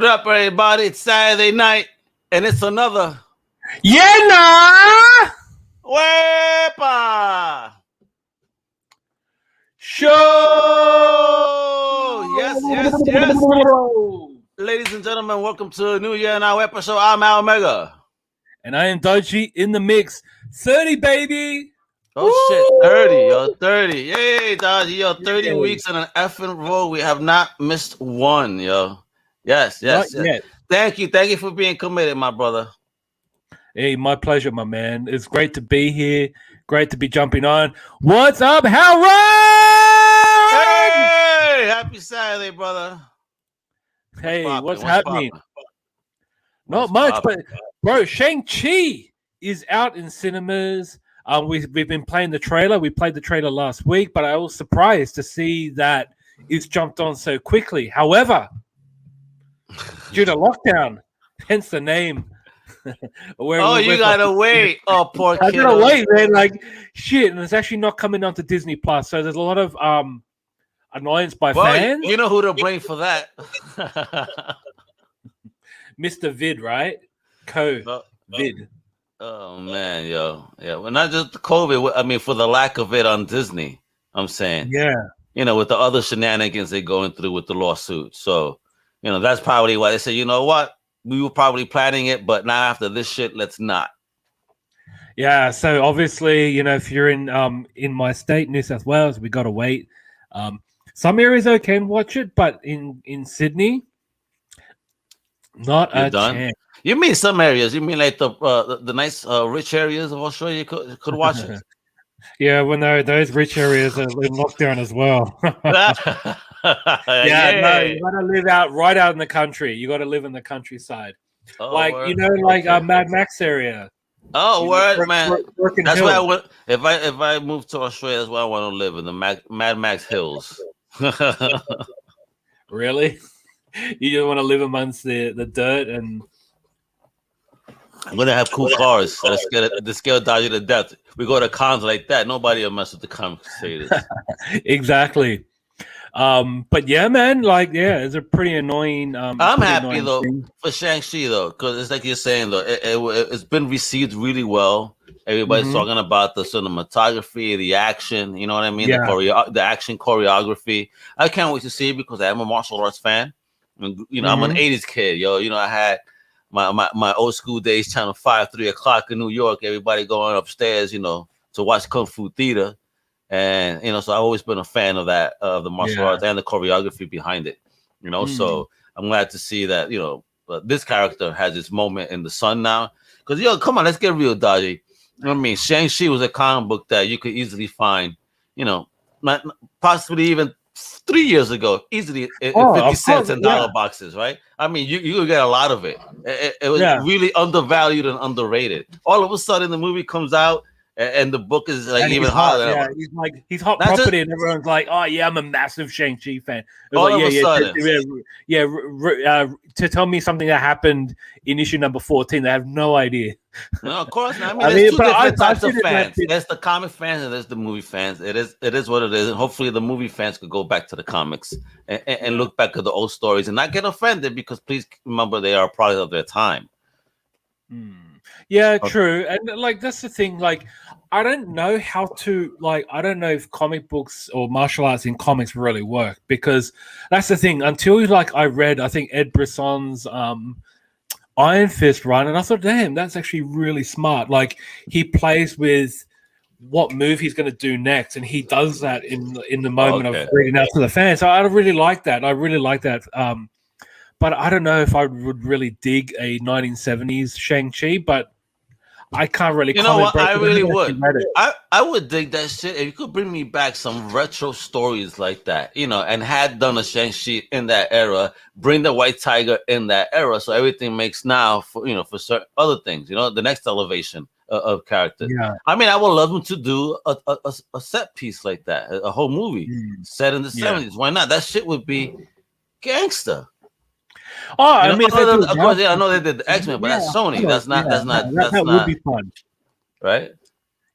What up, everybody? It's Saturday night, and it's another Wepa show. Yes. Ladies and gentlemen, welcome to New Year Now Wepa show. I'm Al Omega. And I am Dodgy in the mix. 30, baby. Oh, Woo! shit. 30. Yo, 30. Yay, Dodgy. Yo, 30 weeks in an effing row. We have not missed one, yo. Yes. Yet. Thank you for being committed, my brother. Hey, my pleasure, my man. It's great to be here. Great to be jumping on. What's up, Howard? Hey, happy Saturday, brother. Hey, what's happening? Not much, but bro, Shang-Chi is out in cinemas. We've been playing the trailer. We played the trailer last week, but I was surprised to see that it's jumped on so quickly. However, due to lockdown, hence the name. You gotta wait. Oh, poor kid. I gotta wait, man. Like shit, and it's actually not coming onto Disney Plus. So there's a lot of annoyance by fans. You know who to blame for that? Mr. Vid, right? Vid. Oh man, yo, yeah. Well, not just COVID. I mean, for the lack of it on Disney. I'm saying, yeah. You know, with the other shenanigans they're going through with the lawsuit. So, you know, that's probably why they say, you know what, we were probably planning it, but now after this shit, let's not. Yeah. So obviously, you know, if you're in my state, New South Wales, we gotta wait. Some areas I can watch it, but in Sydney, not a chance. You mean some areas? You mean like the nice rich areas of Australia? You could watch it. Yeah, when those rich areas are in lockdown as well. No, you gotta live right out in the country. You gotta live in the countryside, Mad Max area. Oh, word, man! That's why I went. If I move to Australia, that's where I want to live, in the Mad Max hills. Really? You just want to live amongst the dirt and. I'm gonna have cool cars that scare Dodgy to death. We go to cons like that. Nobody will mess with the Comic Crusaders. Exactly. But yeah, man, it's a pretty annoying. I'm happy though for Shang-Chi though, because it's like you're saying though, it's been received really well. Everybody's talking about the cinematography, the action. You know what I mean? Yeah. The action choreography. I can't wait to see it because I am a martial arts fan. You know, I'm an '80s kid, yo. You know, I had my old school days, Channel 5, 3 o'clock in New York. Everybody going upstairs, you know, to watch Kung Fu theater. And, you know, so I've always been a fan of that, of the martial arts and the choreography behind it, you know. So I'm glad to see that, you know, this character has its moment in the sun now. Because, yo, come on, let's get real, Dodgy. You know what I mean? Shang-Chi was a comic book that you could easily find, you know, possibly even 3 years ago, easily 50 cents in dollar boxes, right? I mean, you could get a lot of it. It was really undervalued and underrated. All of a sudden, the movie comes out, and the book is like even hotter. Yeah, he's hot property, and everyone's like, "Oh yeah, I'm a massive Shang-Chi fan." All of a sudden, to tell me something that happened in issue number 14, they have no idea. No, of course not. I mean, there's two different types of fans. There's the comic fans and there's the movie fans. It is what it is, and hopefully the movie fans could go back to the comics and look back at the old stories and not get offended, because please remember they are a product of their time. Yeah, true. And like that's the thing, like I don't know how to I don't know if comic books or martial arts in comics really work, because that's the thing. Until I read, I think Ed Brisson's Iron Fist run, and I thought, damn, that's actually really smart. Like he plays with what move he's going to do next, and he does that in the moment of reading out to the fans. So I really like that. But I don't know if I would really dig a 1970s Shang-Chi, but I can't really. You know what? I really would. I would dig that shit if you could bring me back some retro stories like that, you know, and had done a Shang-Chi in that era. Bring the White Tiger in that era, so everything makes now for certain other things. You know, the next elevation of character. Yeah. I mean, I would love them to do a set piece like that, a whole movie set in the 70s. Why not? That shit would be gangster. Oh, I mean, of course, I know they did the X-Men, but that's Sony. That would be fun, right?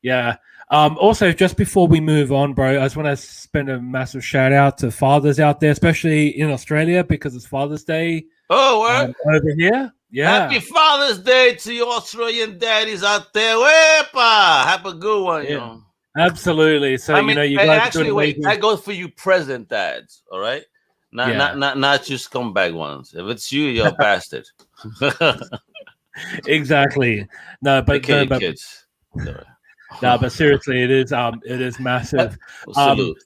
Yeah. Also, just before we move on, bro, I just want to spend a massive shout out to fathers out there, especially in Australia, because it's Father's Day Oh, what? Over here. Yeah. Happy Father's Day to you Australian daddies out there. Wepa! Have a good one, Yeah. you know. Absolutely. So I mean, you guys actually, wait. That goes for you present dads, all right? Not you scumbag ones. If it's you, you're a bastard. Exactly. No, but kids. No, but seriously, it is massive. Salute.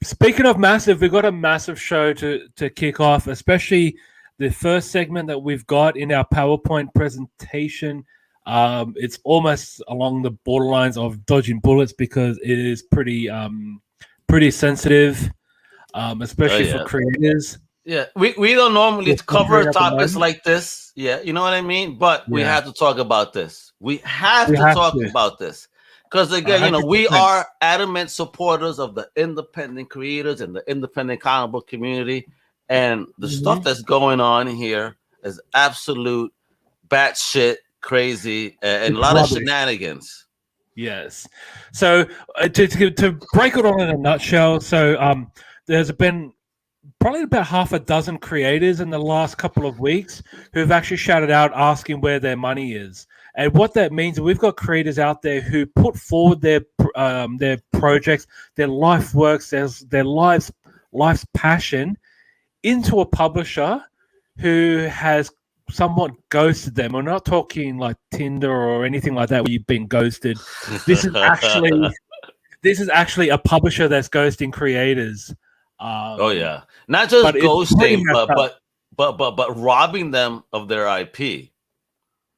Speaking of massive, we've got a massive show to kick off, especially the first segment that we've got in our PowerPoint presentation. It's almost along the borderlines of dodging bullets because it is pretty sensitive, especially for creators. Yeah, we don't normally cover topics like this. Yeah, you know what I mean? But we have to talk about this. We have to talk about this. Because again, 100%. We are adamant supporters of the independent creators and the independent comic book community. And the stuff that's going on here is absolute batshit crazy and a lot of shenanigans. Yes. So to break it all in a nutshell, so there's been probably about half a dozen creators in the last couple of weeks who've actually shouted out asking where their money is. And what that means, we've got creators out there who put forward their projects, their life works, their life's passion into a publisher who has somewhat ghosted them. We're not talking like Tinder or anything like that where you've been ghosted. This is actually a publisher that's ghosting creators. Not just ghosting, but robbing them of their IP.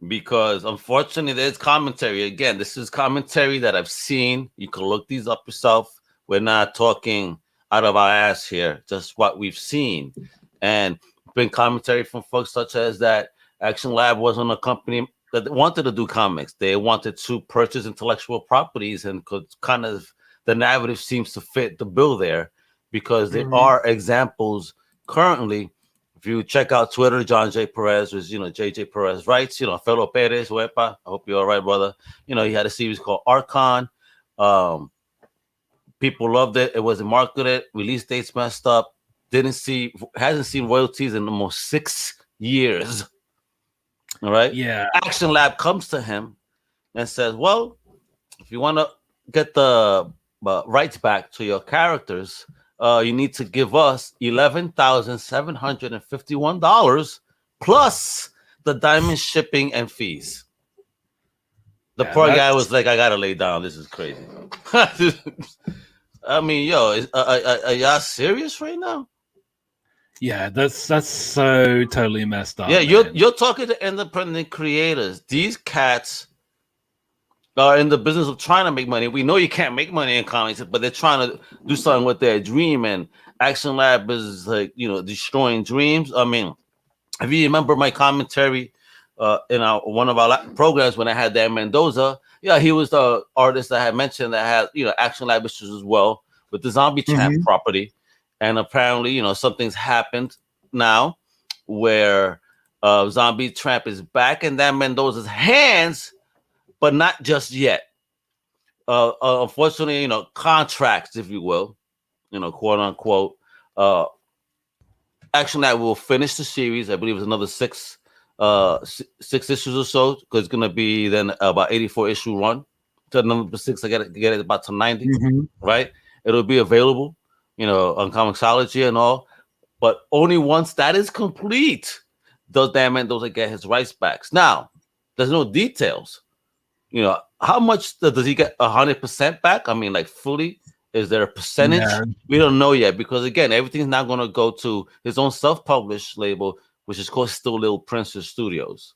Because unfortunately, there's commentary. Again, this is commentary that I've seen. You can look these up yourself. We're not talking out of our ass here, just what we've seen. And been commentary from folks such as that Action Lab wasn't a company that wanted to do comics. They wanted to purchase intellectual properties, and kind of the narrative seems to fit the bill there because there are examples currently. If you check out Twitter, John J. Perez was, JJ Perez writes, fellow Perez, Wepa, I hope you're all right, brother. He had a series called Archon. People loved it. It wasn't marketed. Release dates messed up. Hasn't seen royalties in almost 6 years. All right. Yeah. Action Lab comes to him and says, well, if you want to get the rights back to your characters, you need to give us $11,751 plus the diamond shipping and fees. The poor guy was like, I gotta lay down. This is crazy. I mean, are y'all serious right now? Yeah, that's so totally messed up. Yeah, you're talking to independent creators. These cats are in the business of trying to make money. We know you can't make money in comics, but they're trying to do something with their dream. And Action Lab is like, destroying dreams. I mean, if you remember my commentary in one of our programs when I had Dan Mendoza, he was the artist that I had mentioned that had, Action Lab issues as well with the Zombie Champ property. And apparently, something's happened now where Zombie Tramp is back in Dan Mendoza's hands, but not just yet. Unfortunately, contracts, if you will, quote unquote. Action Lab will finish the series. I believe it's another six issues or so, because it's gonna be then about 84 issue run. To number 6, I get it about to 90, right? It'll be available, on Comixology and all, but only once that is complete does Dan Mendoza get his rights back. Now, there's no details. How much does he get 100% back? I mean, like fully? Is there a percentage? Yeah. We don't know yet, because again, everything's now going to go to his own self-published label, which is called Still Little Princess Studios.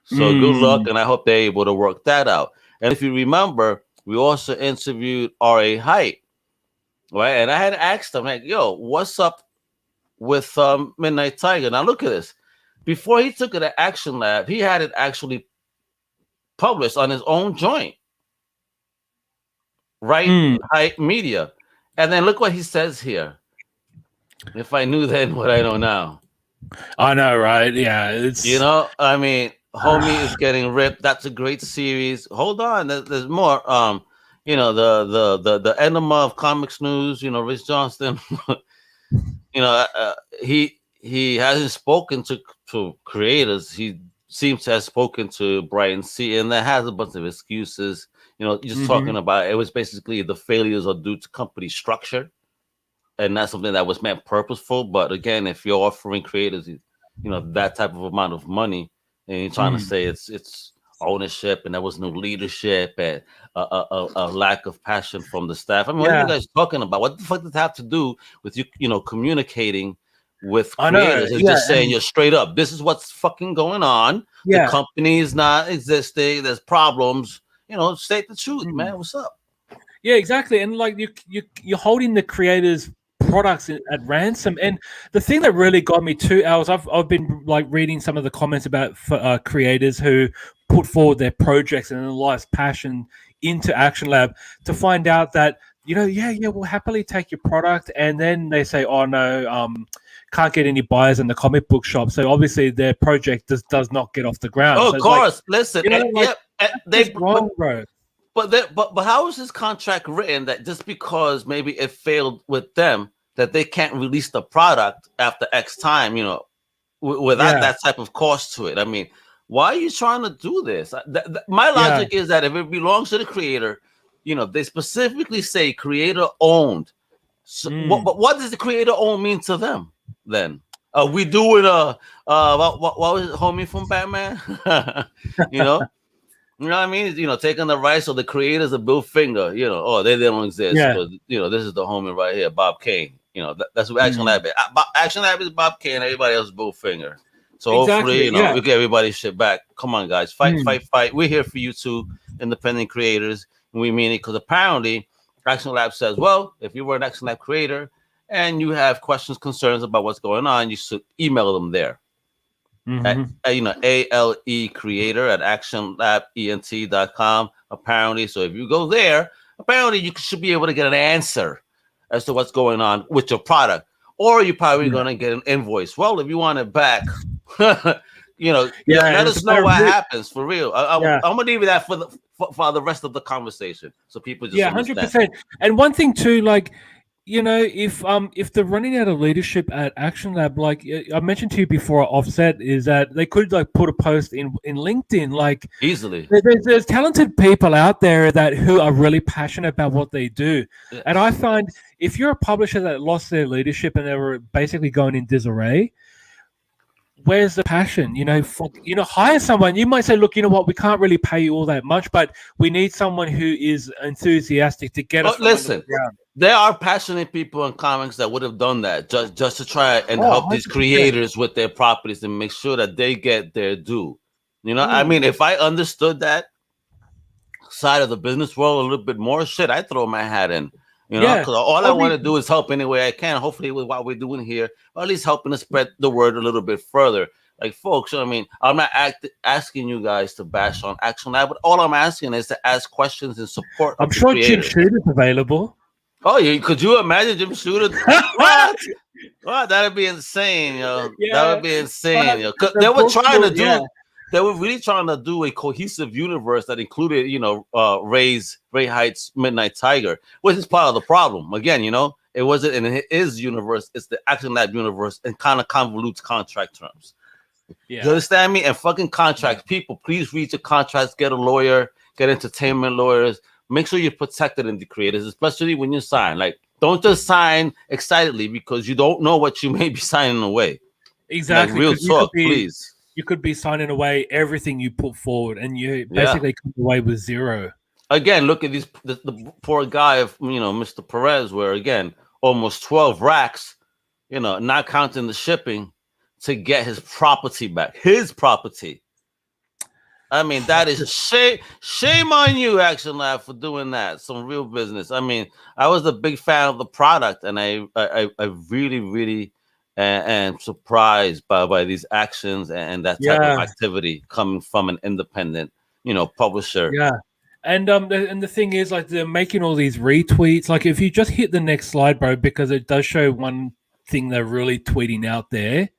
So good luck, and I hope they're able to work that out. And if you remember, we also interviewed R.A. Height, right? And I had asked him, like, yo, what's up with Midnight Tiger? Now look at this. Before he took it to Action Lab, he had it actually published on his own joint, right? Height Media. And then look what he says here. If I knew then what I know now. I know, right? Yeah, it's I mean, homie is getting ripped. That's a great series. Hold on, there's more. The enema of comics news. Rich Johnston. He hasn't spoken to to creators, he seems to have spoken to Brian C. and that has a bunch of excuses. Just talking about it was basically the failures are due to company structure, and not something that was meant purposeful. But again, if you're offering creators, that type of amount of money, and you're trying to say it's ownership and there was no leadership and a lack of passion from the staff. I mean, what are you guys talking about? What the fuck does that have to do with you communicating with creators and just saying you're straight up, this is what's fucking going on. The company is not existing. There's problems. State the truth, man. What's up? Yeah, exactly. And like you're holding the creators' products at ransom. And the thing that really got me 2 hours, I've been like reading some of the comments about creators who put forward their projects and their life's passion into Action Lab to find out that we'll happily take your product, and then they say, oh no, can't get any buyers in the comic book shop. So obviously their project does not get off the ground. Oh, so of course. Listen, they wrong, bro. But how is this contract written that just because maybe it failed with them that they can't release the product after X time, without that type of cost to it? I mean, why are you trying to do this? My logic is that if it belongs to the creator, they specifically say creator owned. So, what does the creator own mean to them then? We doing what was it, homie from Batman? You know what I mean? Taking the rights of the creators of Bill Finger, they don't exist. Yeah. But, this is the homie right here, Bob Kane. That's what Action Lab is. Action Lab is Bob Kane, everybody else is Bill Finger. So hopefully, we get everybody's shit back. Come on, guys. Fight. We're here for you too, independent creators. And we mean it because apparently Action Lab says, well, if you were an Action Lab creator and you have questions, concerns about what's going on, you should email them there. ALE creator at actionlabent.com. Apparently, so if you go there, apparently you should be able to get an answer as to what's going on with your product, or you're probably going to get an invoice. Well, if you want it back, let us know what happens for real. I'm gonna leave that for the rest of the conversation, so people just 100%. And one thing too, like, if they're running out of leadership at Action Lab, like I mentioned to you before, offset is that they could like put a post in LinkedIn, like easily. There's talented people out there who are really passionate about what they do, and I find if you're a publisher that lost their leadership and they were basically going in disarray, where's the passion? Hire someone. You might say, look, you know what, we can't really pay you all that much, but we need someone who is enthusiastic to get us. Listen, there are passionate people in comics that would have done that just to try and help these creators with their properties and make sure that they get their due. I mean, if I understood that side of the business world a little bit more, I'd throw my hat in. Because all I want to do is help any way I can. Hopefully, with what we're doing here, or at least helping to spread the word a little bit further. Like, folks, I mean, I'm not asking you guys to bash on Action Lab, but all I'm asking is to ask questions and support. I'm sure Jim Shooter's available. Oh, could you imagine Jim Shooter? What? Well, that'd be insane, yo. That would be insane, yo. They were trying to do. They were really trying to do a cohesive universe that included, Ray Heights, Midnight Tiger, which is part of the problem. Again, it wasn't in his universe; it's the Action Lab universe, and kind of convolutes contract terms. Yeah. You understand me? And fucking contracts, people, please read your contracts, get a lawyer, get entertainment lawyers. Make sure you're protected in the creators, especially when you sign. Like, don't just sign excitedly because you don't know what you may be signing away. Exactly. Like, real talk, please. You could be signing away everything you put forward, and you basically come away with zero. Again, look at the poor guy of Mr. Perez, where again almost 12 racks, not counting the shipping, to get his property back. His property. I mean, that is shame on you, Action Lab, for doing that. Some real business. I mean, I was a big fan of the product, and I really, really am surprised by these actions and that type of activity coming from an independent, publisher. Yeah. And the thing is, like, they're making all these retweets. Like, if you just hit the next slide, bro, because it does show one thing they're really tweeting out there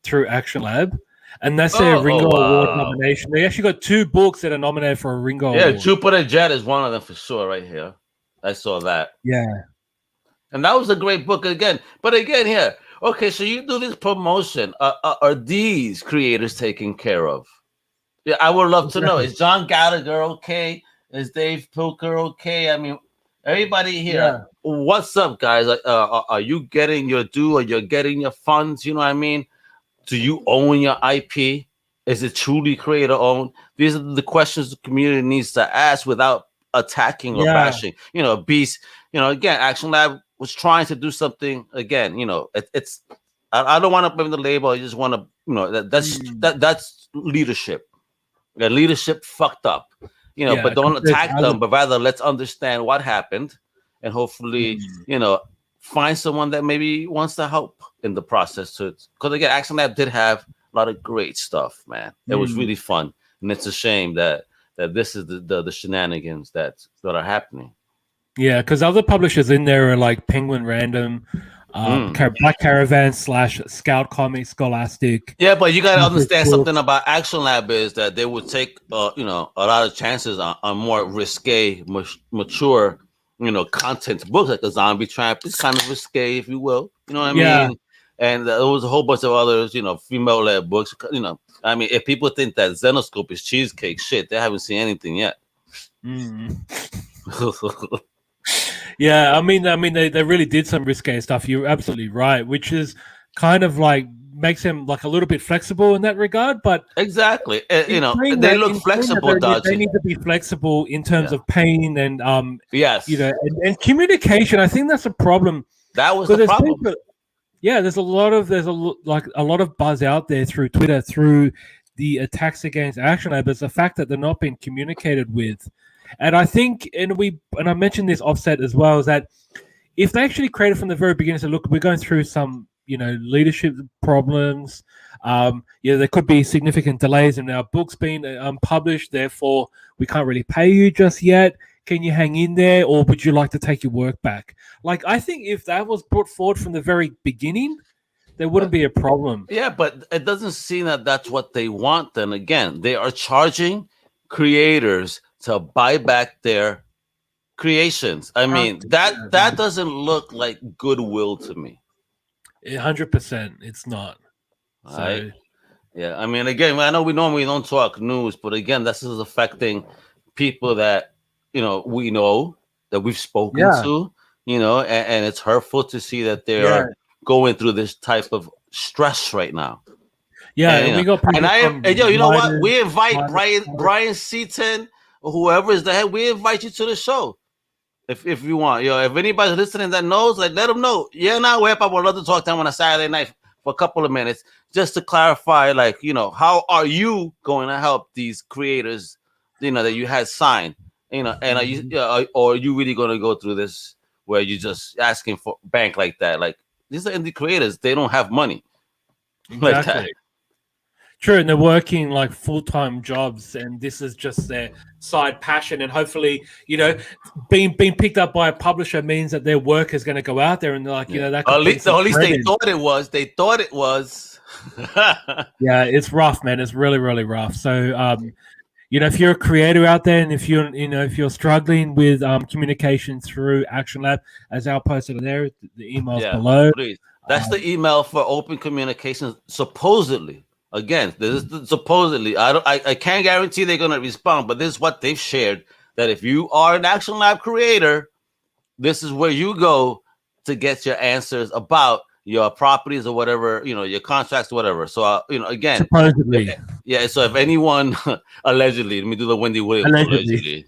through Action Lab. And that's their Ringo Award nomination. They actually got 2 books that are nominated for a Ringo Award. Yeah, Jupiter Jet is one of them for sure right here. I saw that. Yeah. And that was a great book again. But again, here, Okay, so you do this promotion. Are these creators taken care of? Yeah, I would love to know. Is John Gallagher okay? Is Dave Pilker okay? I mean, everybody here. What's up, guys? Are you getting your due, or you're getting your funds? You know what I mean? Do you own your IP? Is it truly creator owned? These are the questions the community needs to ask without attacking or bashing. You know, Beast. You know, again, Action Lab was trying to do something. Again, you know, it's. I don't want to blame the label. I just want to, you know, that's leadership. Their leadership fucked up, you know, but don't attack them, but rather let's understand what happened, and hopefully, you know, find someone that maybe wants to help in the process. Because again, Action Lab did have a lot of great stuff, man. It was really fun, and it's a shame that this is the shenanigans that are happening. Yeah, because other publishers in there are like Penguin Random, Black Caravan / Scout Comics, Scholastic. Yeah, but you got to understand something about Action Lab is that they would take, you know, a lot of chances on more risque, mature, you know, content books like the Zombie Trap. It's kind of risque, if you will. You know what I mean? And there was a whole bunch of others, you know, female-led books. You know, I mean, if people think that Xenoscope is cheesecake shit, they haven't seen anything yet. Yeah, I mean, they really did some risque stuff. You're absolutely right, which is kind of like makes them like a little bit flexible in that regard. But exactly, you know, they look flexible. They need to be flexible in terms of pain and yes, you know, and communication. I think that's a problem. That was the problem. There's a lot of buzz out there through Twitter, through the attacks against Action Lab. It's the fact that they're not being communicated with. And I think, and I mentioned this offset as well, is that if they actually created from the very beginning, so look, we're going through some, you know, leadership problems. There could be significant delays in our books being published. Therefore, we can't really pay you just yet. Can you hang in there, or would you like to take your work back? Like, I think if that was brought forward from the very beginning, there wouldn't be a problem. Yeah, but it doesn't seem that that's what they want. Then again, they are charging creators to buy back their creations. I mean, that doesn't look like goodwill to me. 100%, it's not. Right? Yeah, I mean, again, I know we normally don't talk news, but again, this is affecting people that, you know, we know, that we've spoken to, you know, and it's hurtful to see that they are going through this type of stress right now. Yeah, and we got yo, you know what? We invite Brian Seaton, or whoever is the head. We invite you to the show if you want. Yo, if anybody's listening that knows, like, let them know. Yeah, now Wepa would love to talk to them on a Saturday night for a couple of minutes just to clarify, like, you know, how are you going to help these creators, you know, that you had signed, you know, and are you or are you really going to go through this where you're just asking for bank like that? Like, these are indie creators; they don't have money. Exactly. Like that. True, and they're working like full-time jobs, and this is just their side passion. And hopefully, you know, being picked up by a publisher means that their work is going to go out there, and they're like, you know, that. At least they thought it was. They thought it was. Yeah, it's rough, man. It's really, really rough. So, you know, if you're a creator out there, and if you're struggling with communication through Action Lab, as Al posted there, the email's below. Please. That's the email for open communications. Supposedly. Again, this is supposedly. I can't guarantee they're gonna respond, but this is what they've shared. That if you are an Action Lab creator, this is where you go to get your answers about your properties or whatever, you know, your contracts or whatever. So, you know, again, supposedly, yeah. So if anyone allegedly, let me do the Wendy Williams allegedly.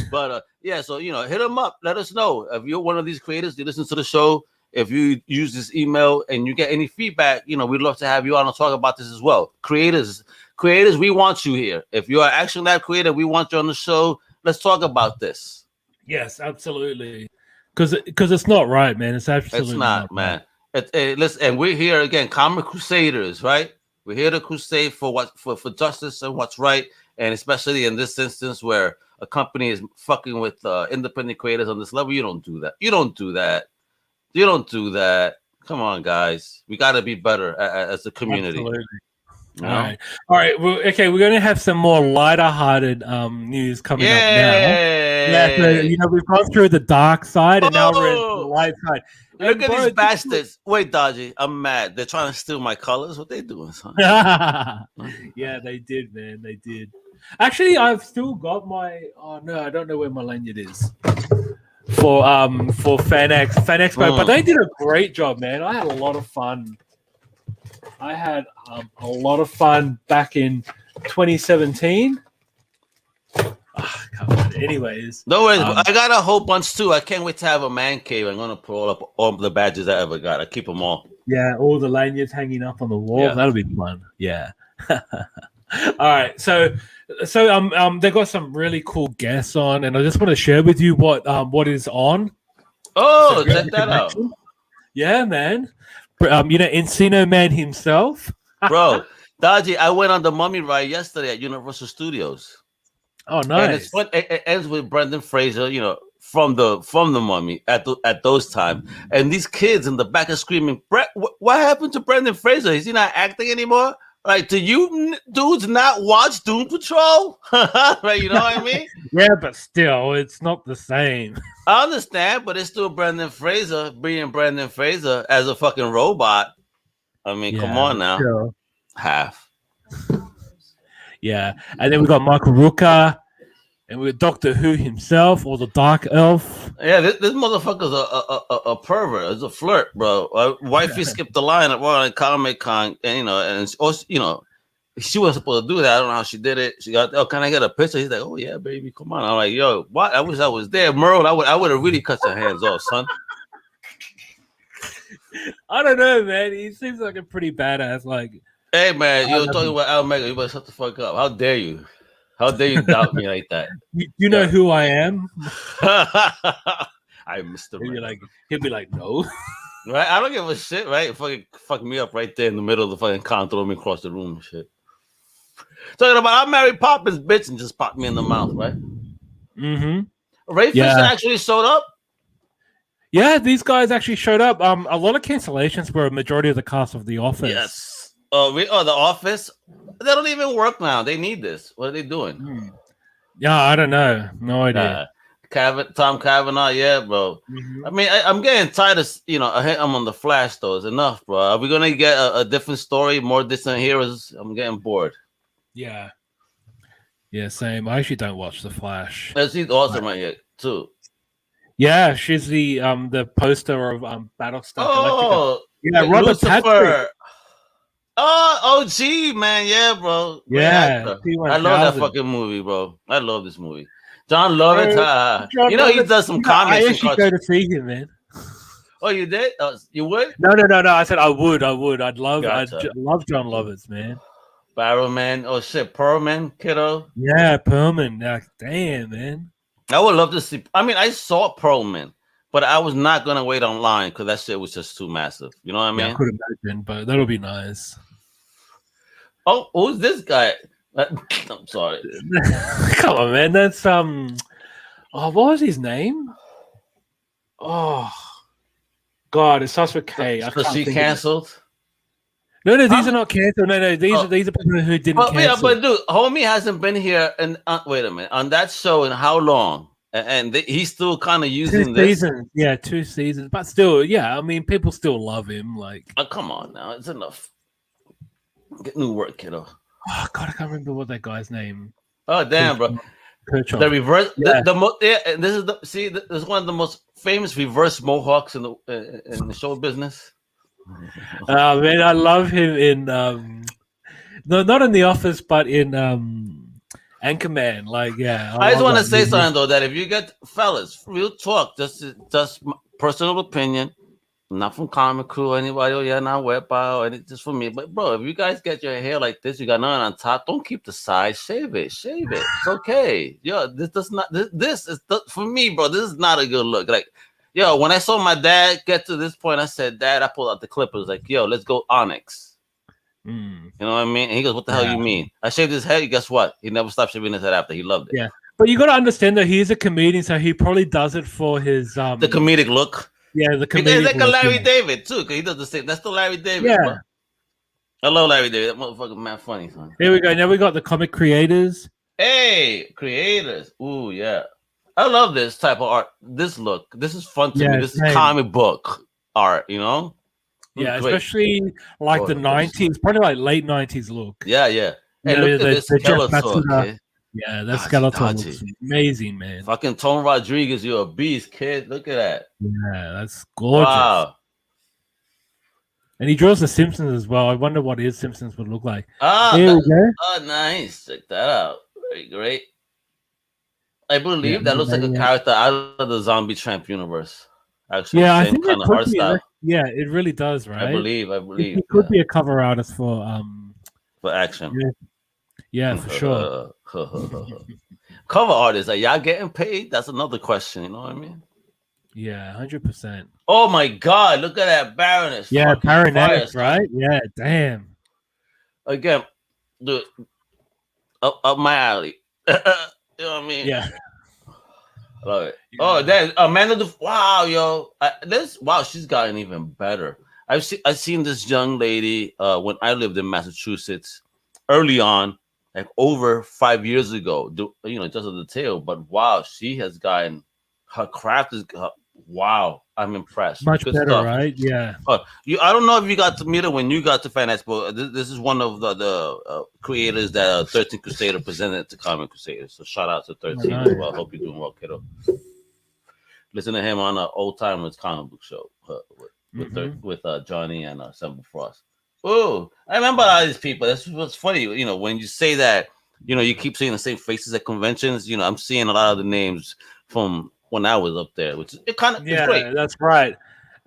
But yeah, so, you know, hit them up. Let us know if you're one of these creators. You listen to the show. If you use this email and you get any feedback, you know, we'd love to have you on and talk about this as well. Creators, we want you here. If you're an Action Lab creator, we want you on the show. Let's talk about this. Yes, absolutely. Because it's not right, man. It's absolutely not man. Right. Listen, and we're here again, Comic Crusaders, right? We're here to crusade for justice and what's right, and especially in this instance where a company is fucking with independent creators on this level. You don't do that. You don't do that. Come on, guys. We got to be better as a community. Absolutely. You know? All right. Well, okay, we're going to have some more lighter-hearted news coming up now. Yeah, so, we've gone through the dark side, and now we're in the light side. Look at these bastards. Wait, Dodgy, I'm mad. They're trying to steal my colors. What they doing, son? Yeah, they did, man. They did. Actually, I've still got my. Oh no, I don't know where my lanyard is for FanX Expo, but they did a great job, man. I had a lot of fun. I had a lot of fun back in 2017. Anyways, no worries. I got a whole bunch too. I can't wait to have a man cave. I'm gonna pull up all the badges I ever got. I keep them all. Yeah, all the lanyards hanging up on the wall. Yeah. That'll be fun. Yeah. All right. So they got some really cool guests on, and I just want to share with you what is on. Oh, so check that out. Yeah, man. Encino Man himself. Bro, Dodgy, I went on the Mummy ride yesterday at Universal Studios. Oh, nice. And it's fun. It ends with Brendan Fraser, from the Mummy at those times. And these kids in the back are screaming, what happened to Brendan Fraser? Is he not acting anymore? Like, do you dudes not watch Doom Patrol? Right, you know what I mean? Yeah, but still, it's not the same. I understand, but it's still Brendan Fraser being Brendan Fraser as a fucking robot. I mean, come on now. Sure. Half. Yeah. And then we got Michael Rooker, and we got Doctor Who himself, or the Dark Elf. Yeah, this motherfucker's a pervert. It's a flirt, bro. Wifey skipped the line at Comic Con, and she wasn't supposed to do that. I don't know how she did it. She got, can I get a picture? He's like, oh yeah, baby, come on. I'm like, yo, what? I wish I was there, Merle. I would have really cut your hands off, son. I don't know, man. He seems like a pretty badass. Like, hey, man, you're talking about Al Mega. You better shut the fuck up. How dare you? How dare you doubt me like that? You know who I am? I'm Mr. He'll be like, no. Right? I don't give a shit, right? Fuck me up right there in the middle of the fucking con, throw me across the room and shit. Talking about I'm Mary Poppins, bitch, and just pop me in the mouth, right? Mm-hmm. Ray Fisher actually showed up? Yeah, these guys actually showed up. A lot of cancellations were a majority of the cast of The Office. Yes. The Office? They don't even work now. They need this. What are they doing? Yeah, I don't know. No idea. Tom Cavanaugh, yeah, bro. Mm-hmm. I mean, I'm getting tired of, I'm on the Flash, though. It's enough, bro. Are we going to get a different story, more distant heroes? I'm getting bored. Yeah. Yeah, same. I actually don't watch The Flash. She's awesome right here, too. Yeah, she's the poster of Battlestar Galactica. Yeah, Robert Patrick. Oh, OG, man. Yeah, bro. Yeah. I love that fucking movie, bro. I love this movie. John Lovitz. He does some comics. I actually go to see him, man. Oh, you did? You would? No. I said I would. I'd love John Lovitz, man. Barrowman. Oh, shit. Pearlman, kiddo. Yeah, Pearlman. Damn, man. I would love to see. I mean, I saw Pearlman, but I was not going to wait online because that shit was just too massive. You know what I mean? I could imagine, but that'll be nice. Oh, who's this guy? I'm sorry. Come on, man. That's what was his name? Oh, God, it starts with K. So she canceled? No, these are not canceled. No, these are people who didn't cancel. Yeah, but dude, homie hasn't been here and wait a minute on that show in how long? And he's still kind of using 2 seasons. Yeah, 2 seasons, but still, yeah. I mean, people still love him. Like, come on now, it's enough. Get new work, kiddo. Oh God, I can't remember what that guy's name. Oh damn, bro. The reverse. Yeah. This is one of the most famous reverse mohawks in the show business. Man, I love him in no, not in The Office, but in Anchorman. Like, yeah. I just want to say something though, that if you get fellas, real talk, just personal opinion. Not from Comic Crew, anybody. Oh yeah, not Wepa, or just for me. But bro, if you guys get your hair like this, you got nothing on top. Don't keep the sides. Shave it. It's okay. Yo, this is for me, bro. This is not a good look. Like, yo, when I saw my dad get to this point, I said, Dad, I pulled out the clippers. Like, yo, let's go Onyx. You know what I mean? And he goes, what the hell you mean? I shaved his head. Guess what? He never stopped shaving his head after. He loved it. Yeah, but you got to understand that he's a comedian, so he probably does it for his the comedic look. Yeah, the comedian. It's like a Larry David too, because he does the same. That's the Larry David. Yeah. Bro. I love Larry David. That motherfucker, man, funny, son. Here we go. Now we got the comic creators. Hey, creators. Ooh, yeah. I love this type of art. This look. This is fun to me. Yeah, This is same. comic book art, you know? Yeah, Great. especially like the 90s, probably like late 90s look. Yeah, yeah. Hey, look at this Skeletor, kid. Yeah, that Skeletor looks amazing, man. Fucking Tone Rodriguez, you're a beast, kid. Look at that. Yeah, that's gorgeous. Wow. And he draws the Simpsons as well. I wonder what his Simpsons would look like. Here we go. Oh, nice. Check that out. Very great. I believe that looks like a character out of the Zombie Tramp universe. Actually, yeah, same kind of art style. Yeah, it really does, right? I believe. It could be a cover artist for Action. Yeah, for sure. Cover artists, are y'all getting paid? That's another question. You know what I mean? Yeah, 100%. Oh my God! Look at that Baroness. Yeah, Baroness, right? Yeah, damn. Again, dude, up my alley. You know what I mean? Yeah. I love it. Yeah. Oh, there's Amanda. Wow, yo, she's gotten even better. I've seen this young lady when I lived in Massachusetts early on, like over 5 years ago. Just a detail, but wow, she has gotten her craft is. Wow, I'm impressed. Much better, stuff. Right? Yeah. I don't know if you got to meet her when you got to FanX, but this is one of the creators that 13 Crusader presented to Comic Crusaders. So shout out to 13 as well. Hope you're doing well, kiddo. Listen to him on an Old Timers comic book show with Johnny and Semble Frost. Oh, I remember all these people. That's what's funny. When you say that, you keep seeing the same faces at conventions. I'm seeing a lot of the names from when I was up there, which it kind of great. That's right.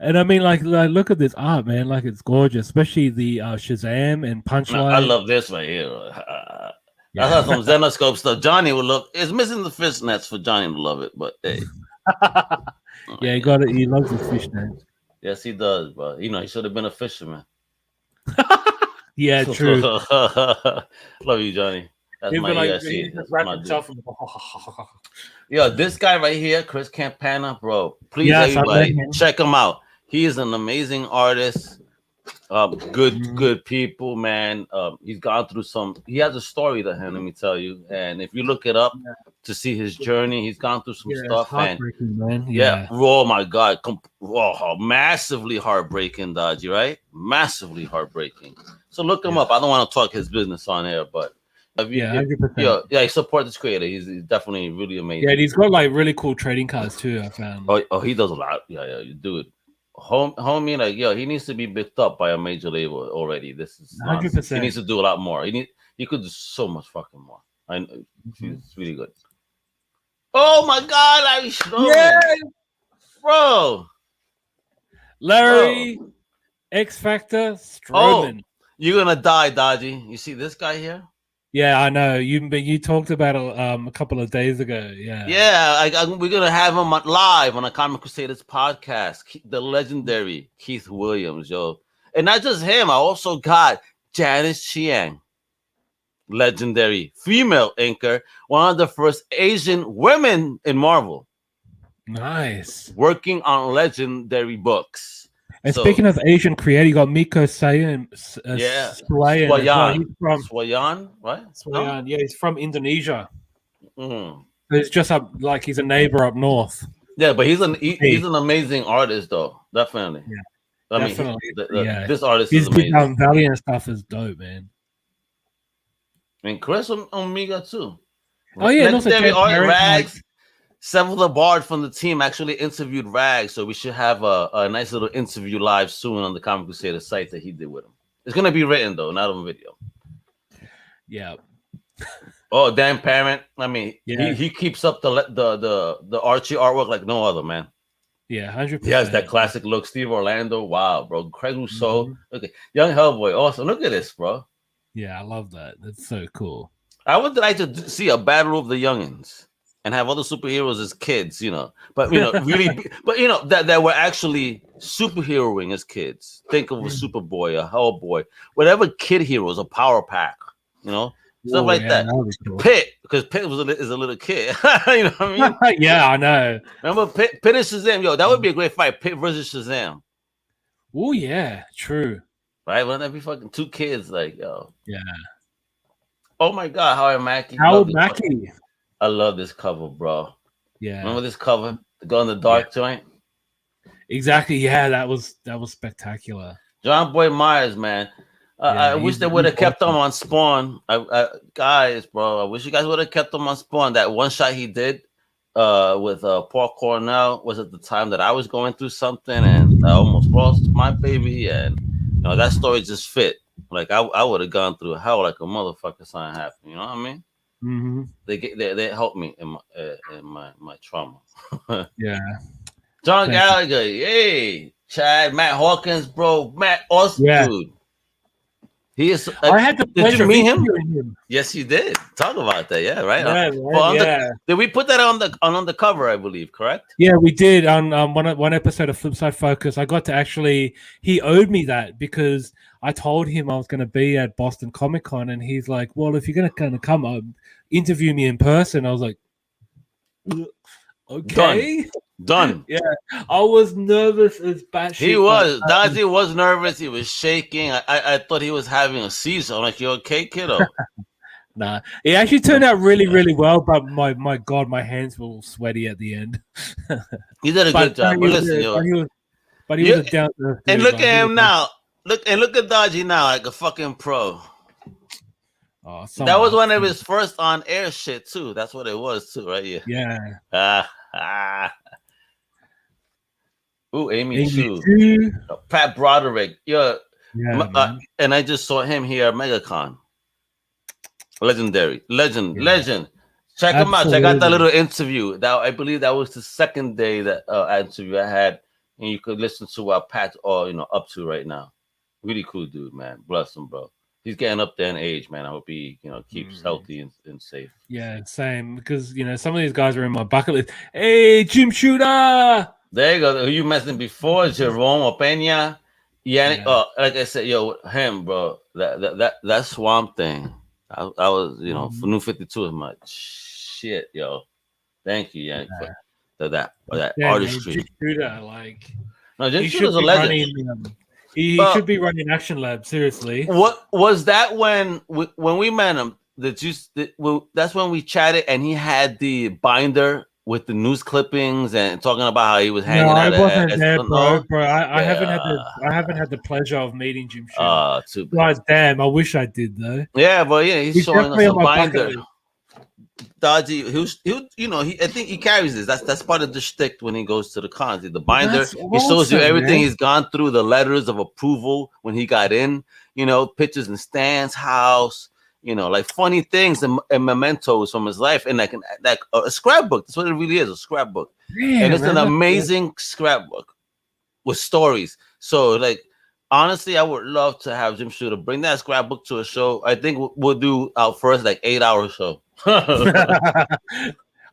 And I mean, like look at this art, man. Like it's gorgeous, especially the Shazam and Punchline. I love this right here. I saw some Zenoscope stuff. Johnny would love. It's missing the fishnets for Johnny to love it, but hey. Yeah, he got it. He loves his fishnets. Yes, he does, but he should have been a fisherman. Yeah, true. Love you, Johnny. That's my Yo, this guy right here, Chris Campana, bro. Please, everybody, check him out. He is an amazing artist. Good people, man. He's gone through he has a story to him, let me tell you. And if you look it up to see his journey, he's gone through some stuff. Heartbreaking, man. Yeah. Oh my God. Massively heartbreaking, Dodgy, right? Massively heartbreaking. So look him up. I don't want to talk his business on air, but he support this creator. He's definitely really amazing. Yeah, and he's got like really cool trading cards too, I found. Oh, he does a lot. Yeah, dude. Homie, like, he needs to be picked up by a major label already. This is 100%. He needs to do a lot more. He could do so much fucking more. I know he's really good. Oh my God, Larry Strowman. Yeah, bro. Larry, X Factor, Strowman. Oh, you're gonna die, Dodgy. You see this guy here? Yeah, I know. You talked about it a couple of days ago. Yeah. Yeah, we're going to have him live on a Comic Crusaders podcast. The legendary Keith Williams, yo. And not just him. I also got Janice Chiang, legendary female inker, one of the first Asian women in Marvel. Nice. Working on legendary books. And speaking of Asian creator, you got Miko Swayan. Swayan, right? Swayan, yeah, he's from Indonesia. He's just he's a neighbor up north. Yeah, but he's an amazing artist, though. Definitely. Yeah, definitely. This artist is amazing. His Valiant stuff is dope, man. And Chris Omega too. Oh yeah, legendary art, Rags. Several of the bard from the team actually interviewed Rags, so we should have a nice little interview live soon on the Comic Crusader site that he did with him. It's gonna be written though, not on video. Yeah. Oh, Dan Parent. I mean, he keeps up the Archie artwork like no other, man. Yeah, 100%. He has that classic look. Steve Orlando, wow, bro. Craig Rousseau. Okay, Young Hellboy. Also, look at this, bro. Yeah, I love that. That's so cool. I would like to see a battle of the youngins and have other superheroes as kids, but really, but that were actually superheroing as kids. Think of a Superboy, a Hellboy, whatever kid heroes, a Power Pack, stuff like that. Cool. Pitt, because Pitt is a little kid. You know what I mean? Yeah, I know. Remember Pitt and Shazam? Yo, that would be a great fight. Pitt versus Shazam. Oh yeah, true. Right? Wouldn't that be fucking two kids? Like, yo. Yeah. Oh my God, Howard Mackie. Howard Mackie. I love this cover, bro. Yeah. Remember this cover? The Go in the Dark joint? Exactly. Yeah, that was spectacular. John Boy Myers, man. I wish they would have kept him on Spawn. Guys, bro, I wish you guys would have kept him on Spawn. That one shot he did with Paul Cornell was at the time that I was going through something and I almost lost my baby, and that story just fit. Like I would have gone through hell like a motherfucker. Something happened. You know what I mean? Mm-hmm. They helped me in my trauma. Yeah. John Gallagher, hey, Chad, Matt Hawkins, bro, Matt Austin, dude. He is. I had the pleasure of meet him. Yes, you did. Talk about that. Yeah, right. Did we put that on the cover? I believe, correct? Yeah, we did on one episode of Flipside Focus. I got to actually. He owed me that because I told him I was going to be at Boston Comic Con, and he's like, "Well, if you're going to kind of come interview me in person," I was like, "Okay." Done. Yeah, I was nervous as batshit. He was. Dodgy was nervous. He was shaking. I thought he was having a seizure. I'm like, "You okay, kiddo?" Nah, it actually turned out really, really well. But my God, my hands were all sweaty at the end. You did a good job. But listen, but he was down there. And look at him now. Look at Dodgy now, like a fucking pro. Oh, that was one of his first on air shit too. That's what it was too, right? Yeah. Ooh, Amy Chu. Pat Broderick. And I just saw him here at MegaCon. Legendary. Legend. Check him out. Check out that little interview. That I believe that was the second day that interview I had, and you could listen to what Pat's up to right now. Really cool dude, man. Bless him, bro. He's getting up there in age, man. I hope he keeps healthy and safe. Yeah, same. Because some of these guys are in my bucket list. Hey, Jim Shooter. There you go. Who you mentioned before, Jerome Peña. Yeah. Like I said, him, bro. That Swamp Thing. I was, for New 52 is my shit, yo. Thank you, Yank, for that artistry. Jim Shooter, Jim Shooter's a legend. He should be running Action Lab, seriously. What was that when we met him? That's when we chatted, and he had the binder with the news clippings and talking about how he was hanging out. I wasn't there, bro. I haven't had the pleasure of meeting Jim Shooter. Too bad. God damn, I wish I did though. Yeah, but he's showing us a binder. Dodgy, I think he carries this. That's part of the shtick when he goes to the cons. The binder, he shows you everything he's gone through, the letters of approval when he got in, pictures in Stan's house, like funny things and mementos from his life, and like a scrapbook. That's what it really is, a scrapbook. And it's an amazing scrapbook with stories. So, honestly, I would love to have Jim Shooter bring that scrapbook to a show. I think we'll do our first 8-hour show.